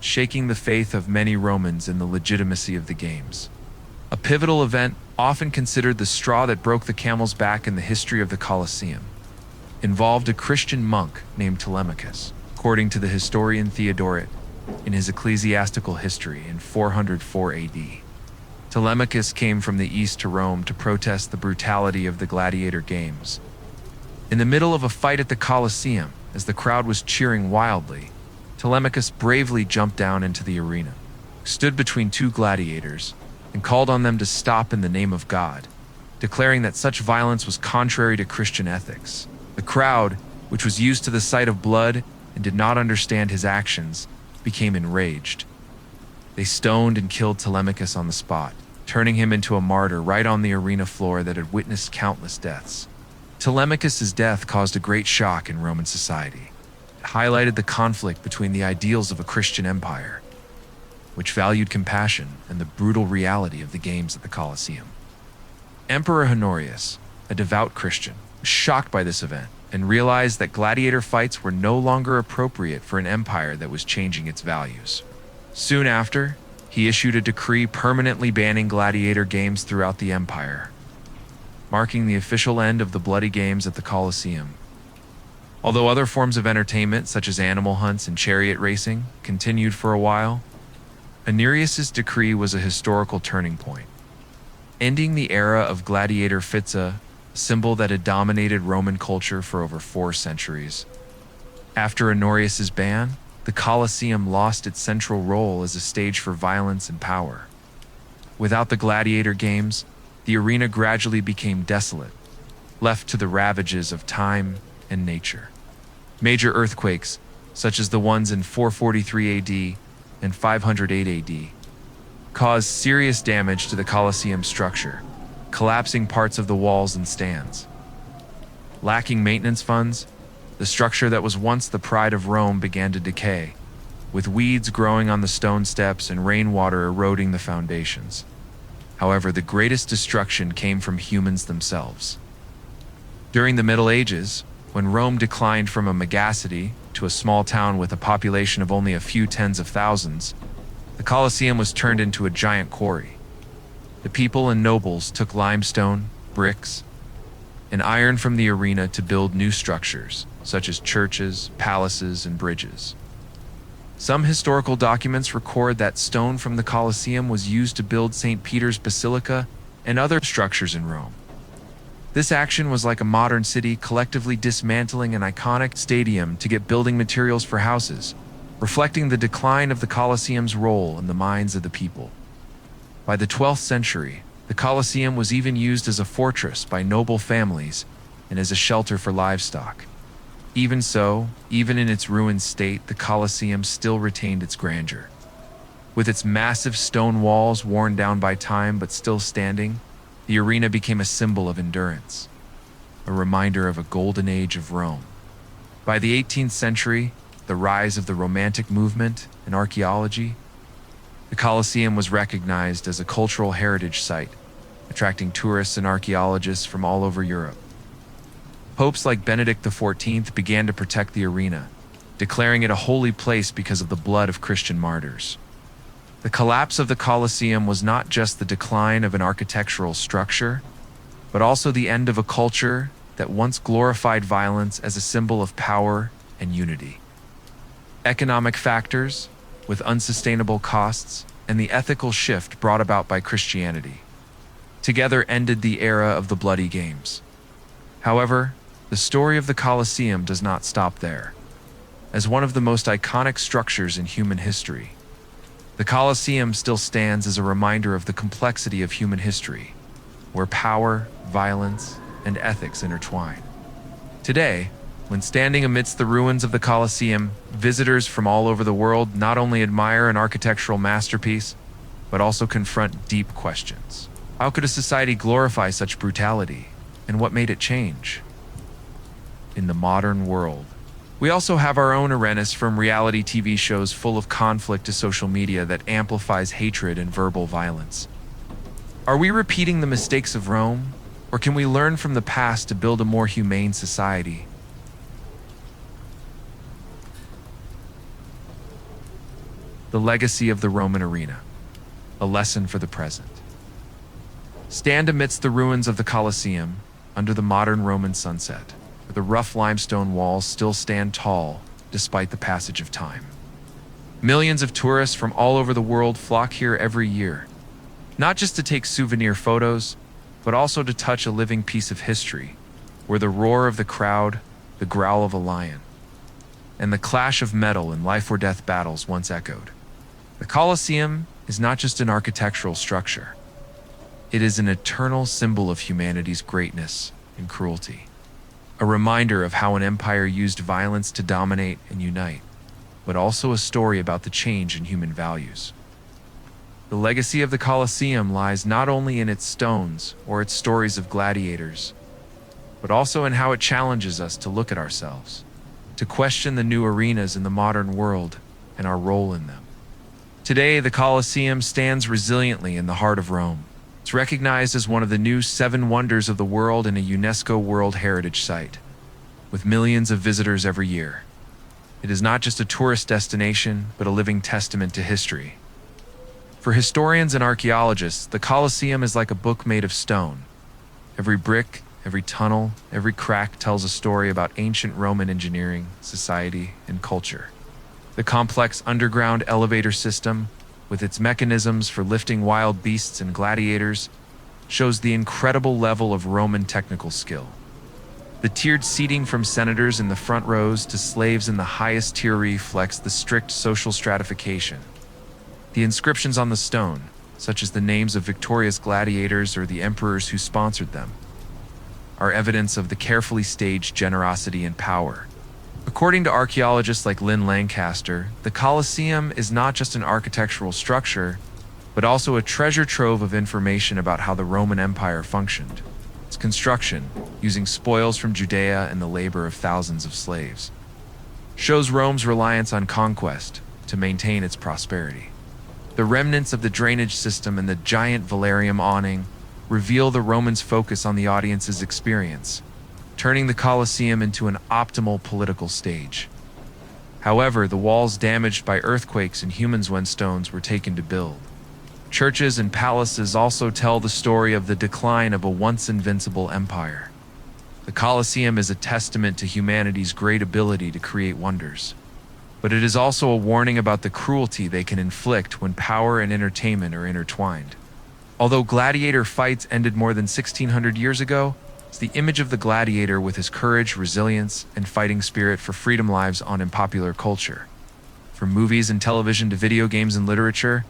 shaking the faith of many Romans in the legitimacy of the games. A pivotal event, often considered the straw that broke the camel's back in the history of the Colosseum, involved a Christian monk named Telemachus. According to the historian Theodoret, in his ecclesiastical history in 404 AD, Telemachus came from the east to Rome to protest the brutality of the Gladiator games. In the middle of a fight at the Colosseum, as the crowd was cheering wildly, Telemachus bravely jumped down into the arena, stood between two gladiators, and called on them to stop in the name of God, declaring that such violence was contrary to Christian ethics. The crowd, which was used to the sight of blood and did not understand his actions, became enraged. They stoned and killed Telemachus on the spot, turning him into a martyr right on the arena floor that had witnessed countless deaths. Telemachus' death caused a great shock in Roman society. It highlighted the conflict between the ideals of a Christian empire, which valued compassion, and the brutal reality of the games at the Colosseum. Emperor Honorius, a devout Christian, was shocked by this event and realized that gladiator fights were no longer appropriate for an empire that was changing its values. Soon after, he issued a decree permanently banning gladiator games throughout the empire, marking the official end of the bloody games at the Colosseum. Although other forms of entertainment, such as animal hunts and chariot racing, continued for a while, Honorius' decree was a historical turning point, ending the era of gladiator fitza, a symbol that had dominated Roman culture for over 4 centuries. After Honorius' ban, the Colosseum lost its central role as a stage for violence and power. Without the gladiator games, the arena gradually became desolate, left to the ravages of time and nature. Major earthquakes, such as the ones in 443 AD and 508 AD, caused serious damage to the Colosseum structure, collapsing parts of the walls and stands. Lacking maintenance funds, the structure that was once the pride of Rome began to decay, with weeds growing on the stone steps and rainwater eroding the foundations. However, the greatest destruction came from humans themselves. During the Middle Ages, when Rome declined from a megacity to a small town with a population of only a few tens of thousands, the Colosseum was turned into a giant quarry. The people and nobles took limestone, bricks, and iron from the arena to build new structures, such as churches, palaces, and bridges. Some historical documents record that stone from the Colosseum was used to build St. Peter's Basilica and other structures in Rome. This action was like a modern city collectively dismantling an iconic stadium to get building materials for houses, reflecting the decline of the Colosseum's role in the minds of the people. By the 12th century, the Colosseum was even used as a fortress by noble families and as a shelter for livestock. Even so, even in its ruined state, the Colosseum still retained its grandeur. With its massive stone walls worn down by time but still standing, the arena became a symbol of endurance, a reminder of a golden age of Rome. By the 18th century, the rise of the Romantic movement and archaeology, the Colosseum was recognized as a cultural heritage site, attracting tourists and archaeologists from all over Europe. Popes like Benedict XIV began to protect the arena, declaring it a holy place because of the blood of Christian martyrs. The collapse of the Colosseum was not just the decline of an architectural structure, but also the end of a culture that once glorified violence as a symbol of power and unity. Economic factors, with unsustainable costs, and the ethical shift brought about by Christianity, together ended the era of the bloody games. However, the story of the Colosseum does not stop there. As one of the most iconic structures in human history, the Colosseum still stands as a reminder of the complexity of human history, where power, violence, and ethics intertwine. Today, when standing amidst the ruins of the Colosseum, visitors from all over the world not only admire an architectural masterpiece, but also confront deep questions. How could a society glorify such brutality, and what made it change? In the modern world, we also have our own arenas, from reality TV shows full of conflict to social media that amplifies hatred and verbal violence. Are we repeating the mistakes of Rome, or can we learn from the past to build a more humane society? The legacy of the Roman arena, a lesson for the present. Stand amidst the ruins of the Colosseum, under the modern Roman sunset, where the rough limestone walls still stand tall despite the passage of time. Millions of tourists from all over the world flock here every year, not just to take souvenir photos, but also to touch a living piece of history, where the roar of the crowd, the growl of a lion, and the clash of metal in life-or-death battles once echoed. The Colosseum is not just an architectural structure. It is an eternal symbol of humanity's greatness and cruelty. A reminder of how an empire used violence to dominate and unite, but also a story about the change in human values. The legacy of the Colosseum lies not only in its stones or its stories of gladiators, but also in how it challenges us to look at ourselves, to question the new arenas in the modern world and our role in them. Today, the Colosseum stands resiliently in the heart of Rome. It's recognized as one of the new 7 wonders of the world and a UNESCO World Heritage Site, with millions of visitors every year. It is not just a tourist destination, but a living testament to history. For historians and archaeologists, the Colosseum is like a book made of stone. Every brick, every tunnel, every crack tells a story about ancient Roman engineering, society, and culture. The complex underground elevator system, with its mechanisms for lifting wild beasts and gladiators, shows the incredible level of Roman technical skill. The tiered seating from senators in the front rows to slaves in the highest tier reflects the strict social stratification. The inscriptions on the stone, such as the names of victorious gladiators or the emperors who sponsored them, are evidence of the carefully staged generosity and power. According to archaeologists like Lynn Lancaster, the Colosseum is not just an architectural structure, but also a treasure trove of information about how the Roman Empire functioned, its construction, using spoils from Judea and the labor of thousands of slaves, shows Rome's reliance on conquest to maintain its prosperity. The remnants of the drainage system and the giant Valerium awning reveal the Romans' focus on the audience's experience, turning the Colosseum into an optimal political stage. However, the walls damaged by earthquakes and humans when stones were taken to build. Churches and palaces also tell the story of the decline of a once invincible empire. The Colosseum is a testament to humanity's great ability to create wonders, but it is also a warning about the cruelty they can inflict when power and entertainment are intertwined. Although gladiator fights ended more than 1600 years ago, the image of the gladiator with his courage, resilience, and fighting spirit for freedom lives on in popular culture. From movies and television to video games and literature,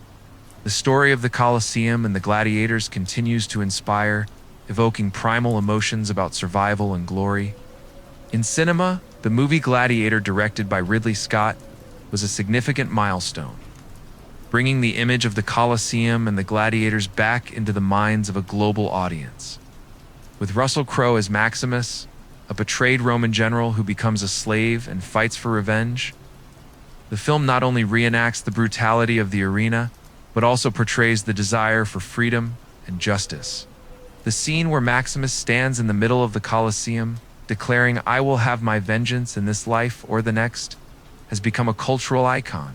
the story of the Colosseum and the gladiators continues to inspire, evoking primal emotions about survival and glory. In cinema, the movie Gladiator, directed by Ridley Scott, was a significant milestone, bringing the image of the Colosseum and the gladiators back into the minds of a global audience. With Russell Crowe as Maximus, a betrayed Roman general who becomes a slave and fights for revenge, the film not only reenacts the brutality of the arena, but also portrays the desire for freedom and justice. The scene where Maximus stands in the middle of the Colosseum, declaring, "I will have my vengeance in this life or the next," has become a cultural icon,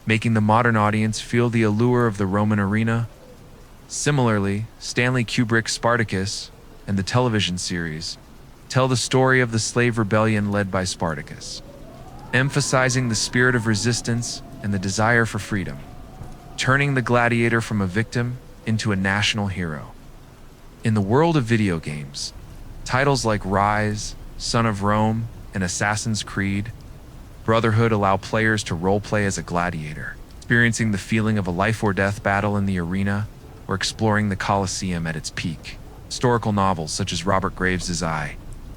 making the modern audience feel the allure of the Roman arena. Similarly, Stanley Kubrick's Spartacus and the television series tell the story of the slave rebellion led by Spartacus, emphasizing the spirit of resistance and the desire for freedom, turning the gladiator from a victim into a national hero. In the world of video games, titles like Rise, Son of Rome, and Assassin's Creed Brotherhood allow players to roleplay as a gladiator, experiencing the feeling of a life-or-death battle in the arena or exploring the Colosseum at its peak. Historical novels such as Robert Graves'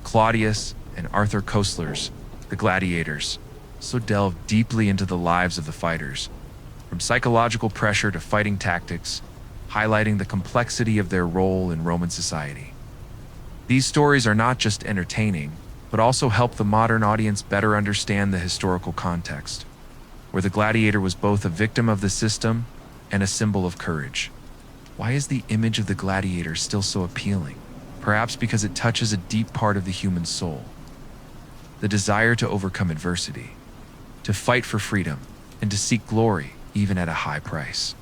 Claudius, and Arthur Koestler's The Gladiators so delve deeply into the lives of the fighters, from psychological pressure to fighting tactics, highlighting the complexity of their role in Roman society. These stories are not just entertaining, but also help the modern audience better understand the historical context, where the gladiator was both a victim of the system and a symbol of courage. Why is the image of the gladiator still so appealing? Perhaps because it touches a deep part of the human soul. The desire to overcome adversity, to fight for freedom, and to seek glory, even at a high price.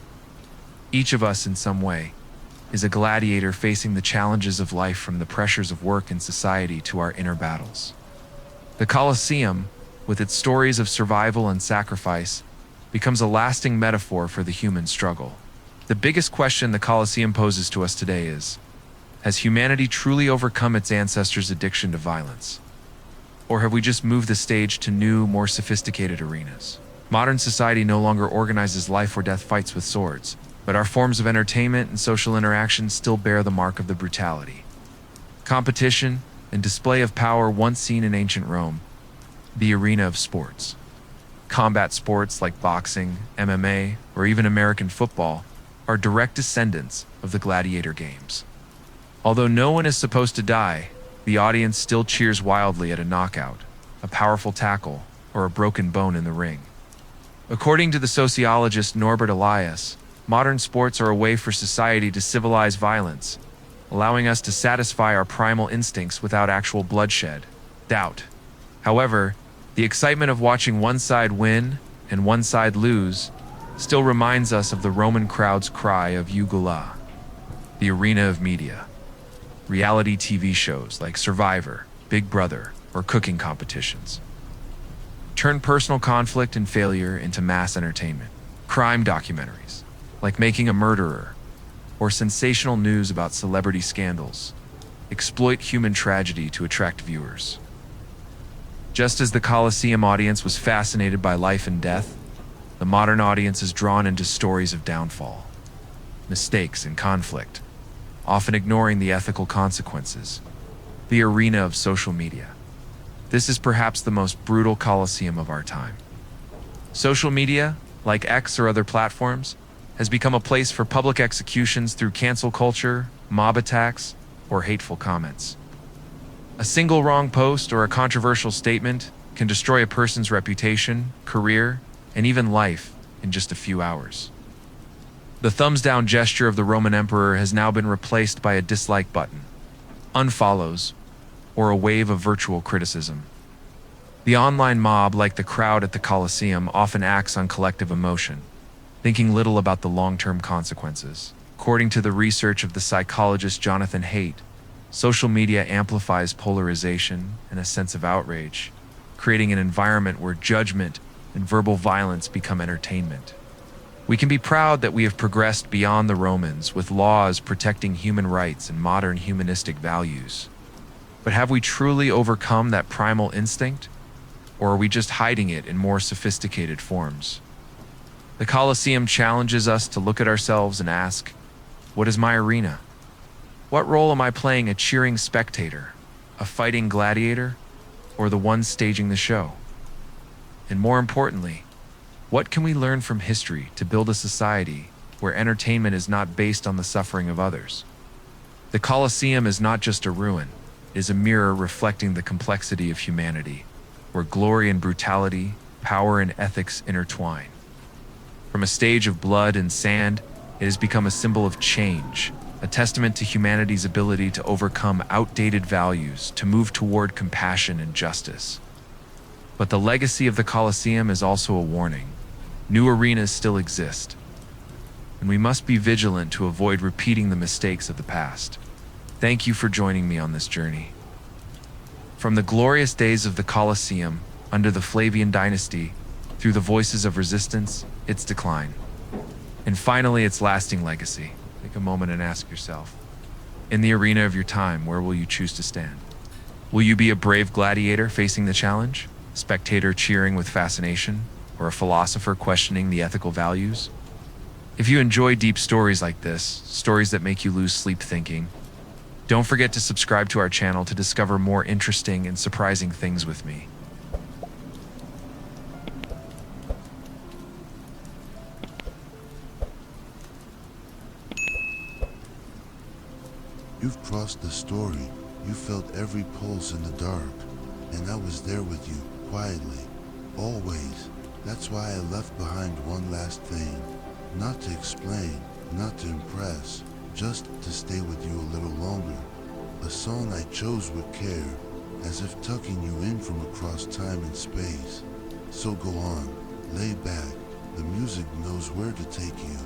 Each of us, in some way, is a gladiator facing the challenges of life, from the pressures of work and society to our inner battles. The Colosseum, with its stories of survival and sacrifice, becomes a lasting metaphor for the human struggle. The biggest question the Colosseum poses to us today is, has humanity truly overcome its ancestors' addiction to violence? Or have we just moved the stage to new, more sophisticated arenas? Modern society no longer organizes life-or-death fights with swords, but our forms of entertainment and social interaction still bear the mark of the brutality. Competition and display of power once seen in ancient Rome, the arena of sports. Combat sports like boxing, MMA, or even American football are direct descendants of the gladiator games. Although no one is supposed to die, the audience still cheers wildly at a knockout, a powerful tackle, or a broken bone in the ring. According to the sociologist Norbert Elias, modern sports are a way for society to civilize violence, allowing us to satisfy our primal instincts without actual bloodshed. Doubt. However, the excitement of watching one side win and one side lose still reminds us of the Roman crowd's cry of Eugula. The arena of media. Reality TV shows like Survivor, Big Brother, or cooking competitions turn personal conflict and failure into mass entertainment. Crime documentaries, like Making a Murderer, or sensational news about celebrity scandals, exploit human tragedy to attract viewers. Just as the Colosseum audience was fascinated by life and death, the modern audience is drawn into stories of downfall, mistakes, and conflict, often ignoring the ethical consequences. The arena of social media. This is perhaps the most brutal Colosseum of our time. Social media, like X or other platforms, has become a place for public executions through cancel culture, mob attacks, or hateful comments. A single wrong post or a controversial statement can destroy a person's reputation, career, and even life in just a few hours. The thumbs down gesture of the Roman emperor has now been replaced by a dislike button, unfollows, or a wave of virtual criticism. The online mob, like the crowd at the Colosseum, often acts on collective emotion, thinking little about the long-term consequences. According to the research of the psychologist Jonathan Haidt, social media amplifies polarization and a sense of outrage, creating an environment where judgment and verbal violence become entertainment. We can be proud that we have progressed beyond the Romans with laws protecting human rights and modern humanistic values. But have we truly overcome that primal instinct? Or are we just hiding it in more sophisticated forms? The Colosseum challenges us to look at ourselves and ask, what is my arena? What role am I playing, a cheering spectator, a fighting gladiator, or the one staging the show? And more importantly, what can we learn from history to build a society where entertainment is not based on the suffering of others? The Colosseum is not just a ruin, it is a mirror reflecting the complexity of humanity, where glory and brutality, power and ethics intertwine. From a stage of blood and sand, it has become a symbol of change, a testament to humanity's ability to overcome outdated values, to move toward compassion and justice. But the legacy of the Colosseum is also a warning. New arenas still exist, and we must be vigilant to avoid repeating the mistakes of the past. Thank you for joining me on this journey. From the glorious days of the Colosseum, under the Flavian dynasty, through the voices of resistance, its decline, and finally its lasting legacy, take a moment and ask yourself, in the arena of your time, where will you choose to stand? Will you be a brave gladiator facing the challenge, a spectator cheering with fascination, or a philosopher questioning the ethical values? If you enjoy deep stories like this, stories that make you lose sleep thinking, don't forget to subscribe to our channel to discover more interesting and surprising things with me. You've crossed the story. You felt every pulse in the dark, and I was there with you, quietly, always. That's why I left behind one last thing. Not to explain, not to impress, just to stay with you a little longer. A song I chose with care, as if tucking you in from across time and space. So go on, lay back, the music knows where to take you.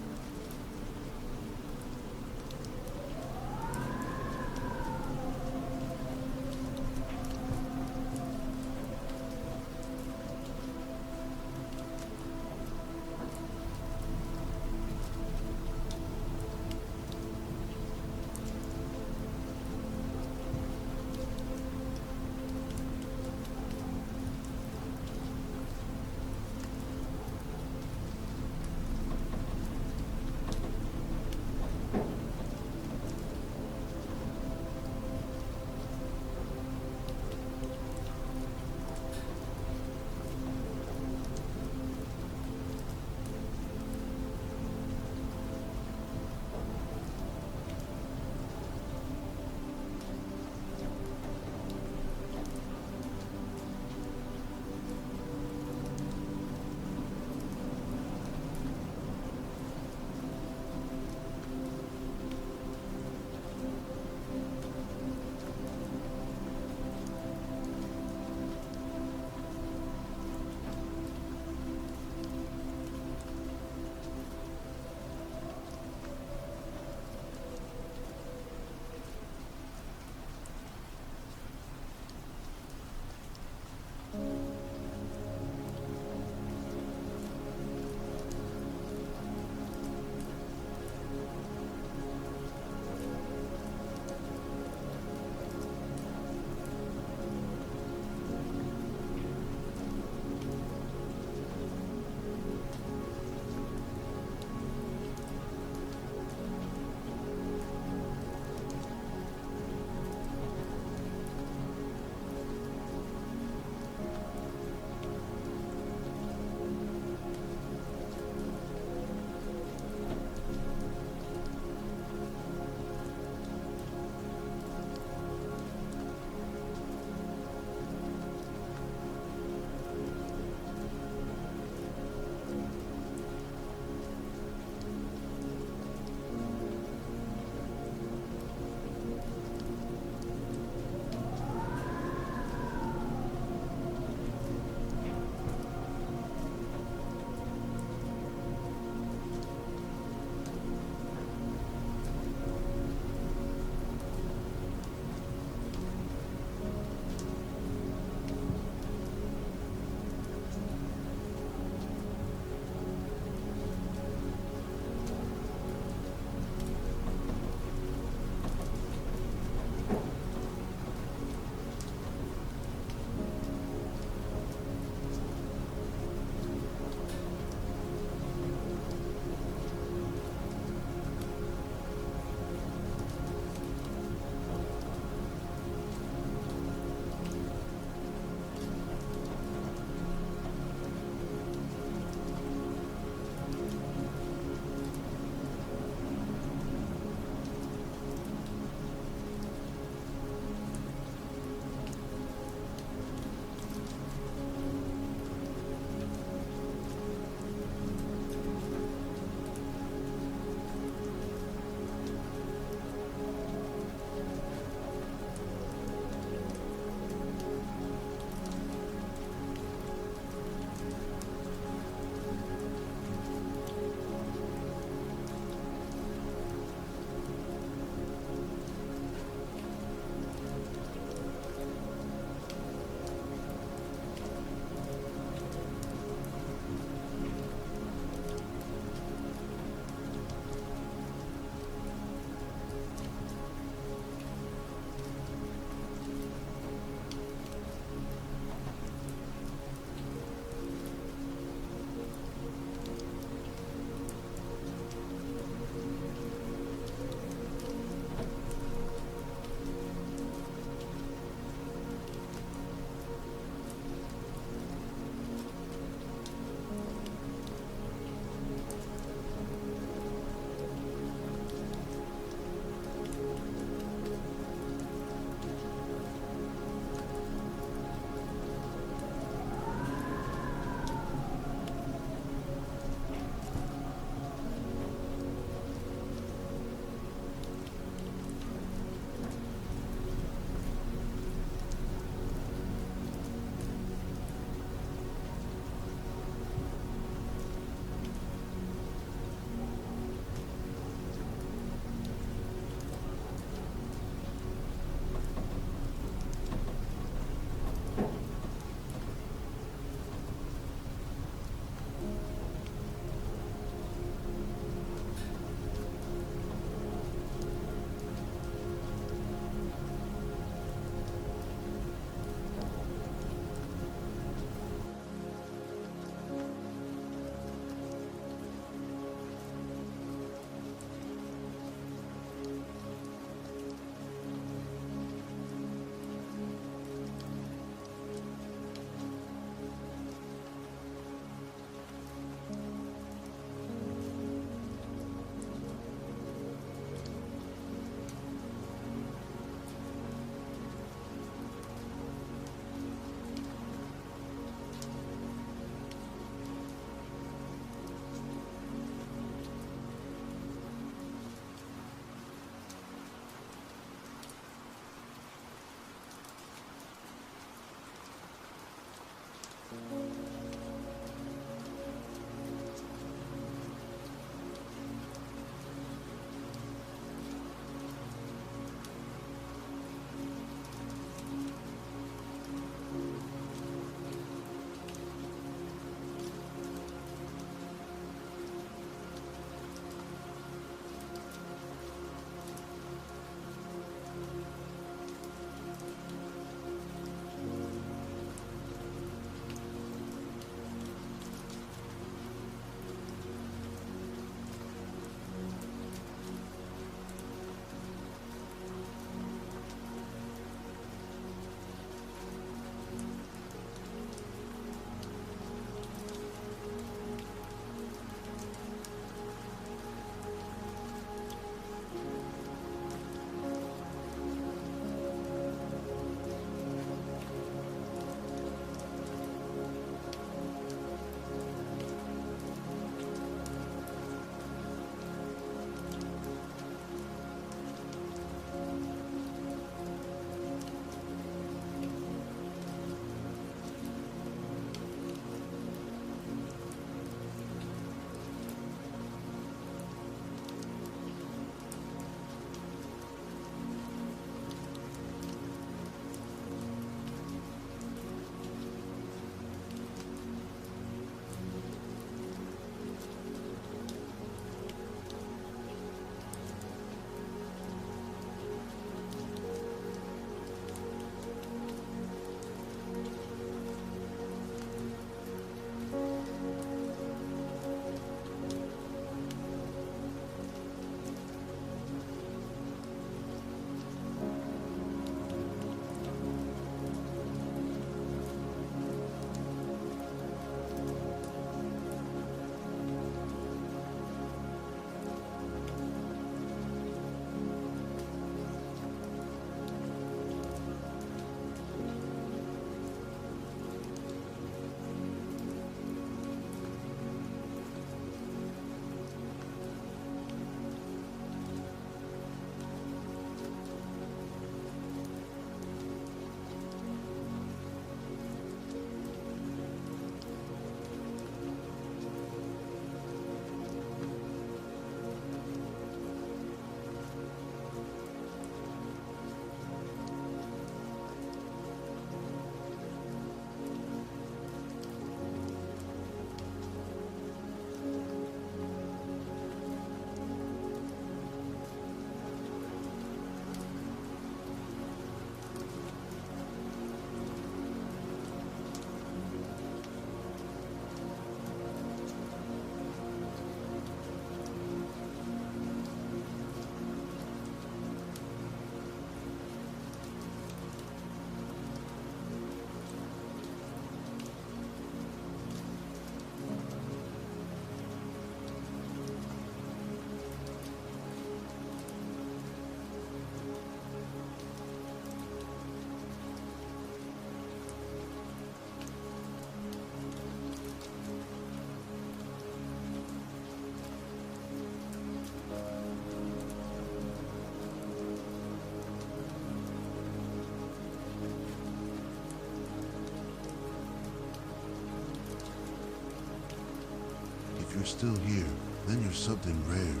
still here, then you're something rare.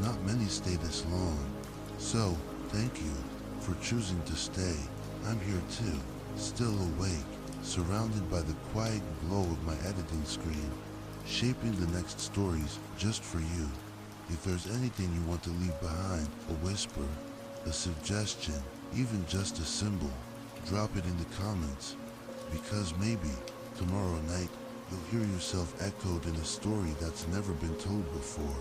Not many stay this long. So, thank you for choosing to stay. I'm here too, still awake, surrounded by the quiet glow of my editing screen, shaping the next stories just for you. If there's anything you want to leave behind, a whisper, a suggestion, even just a symbol, drop it in the comments. Because maybe, tomorrow night, you'll hear yourself echoed in a story that's never been told before.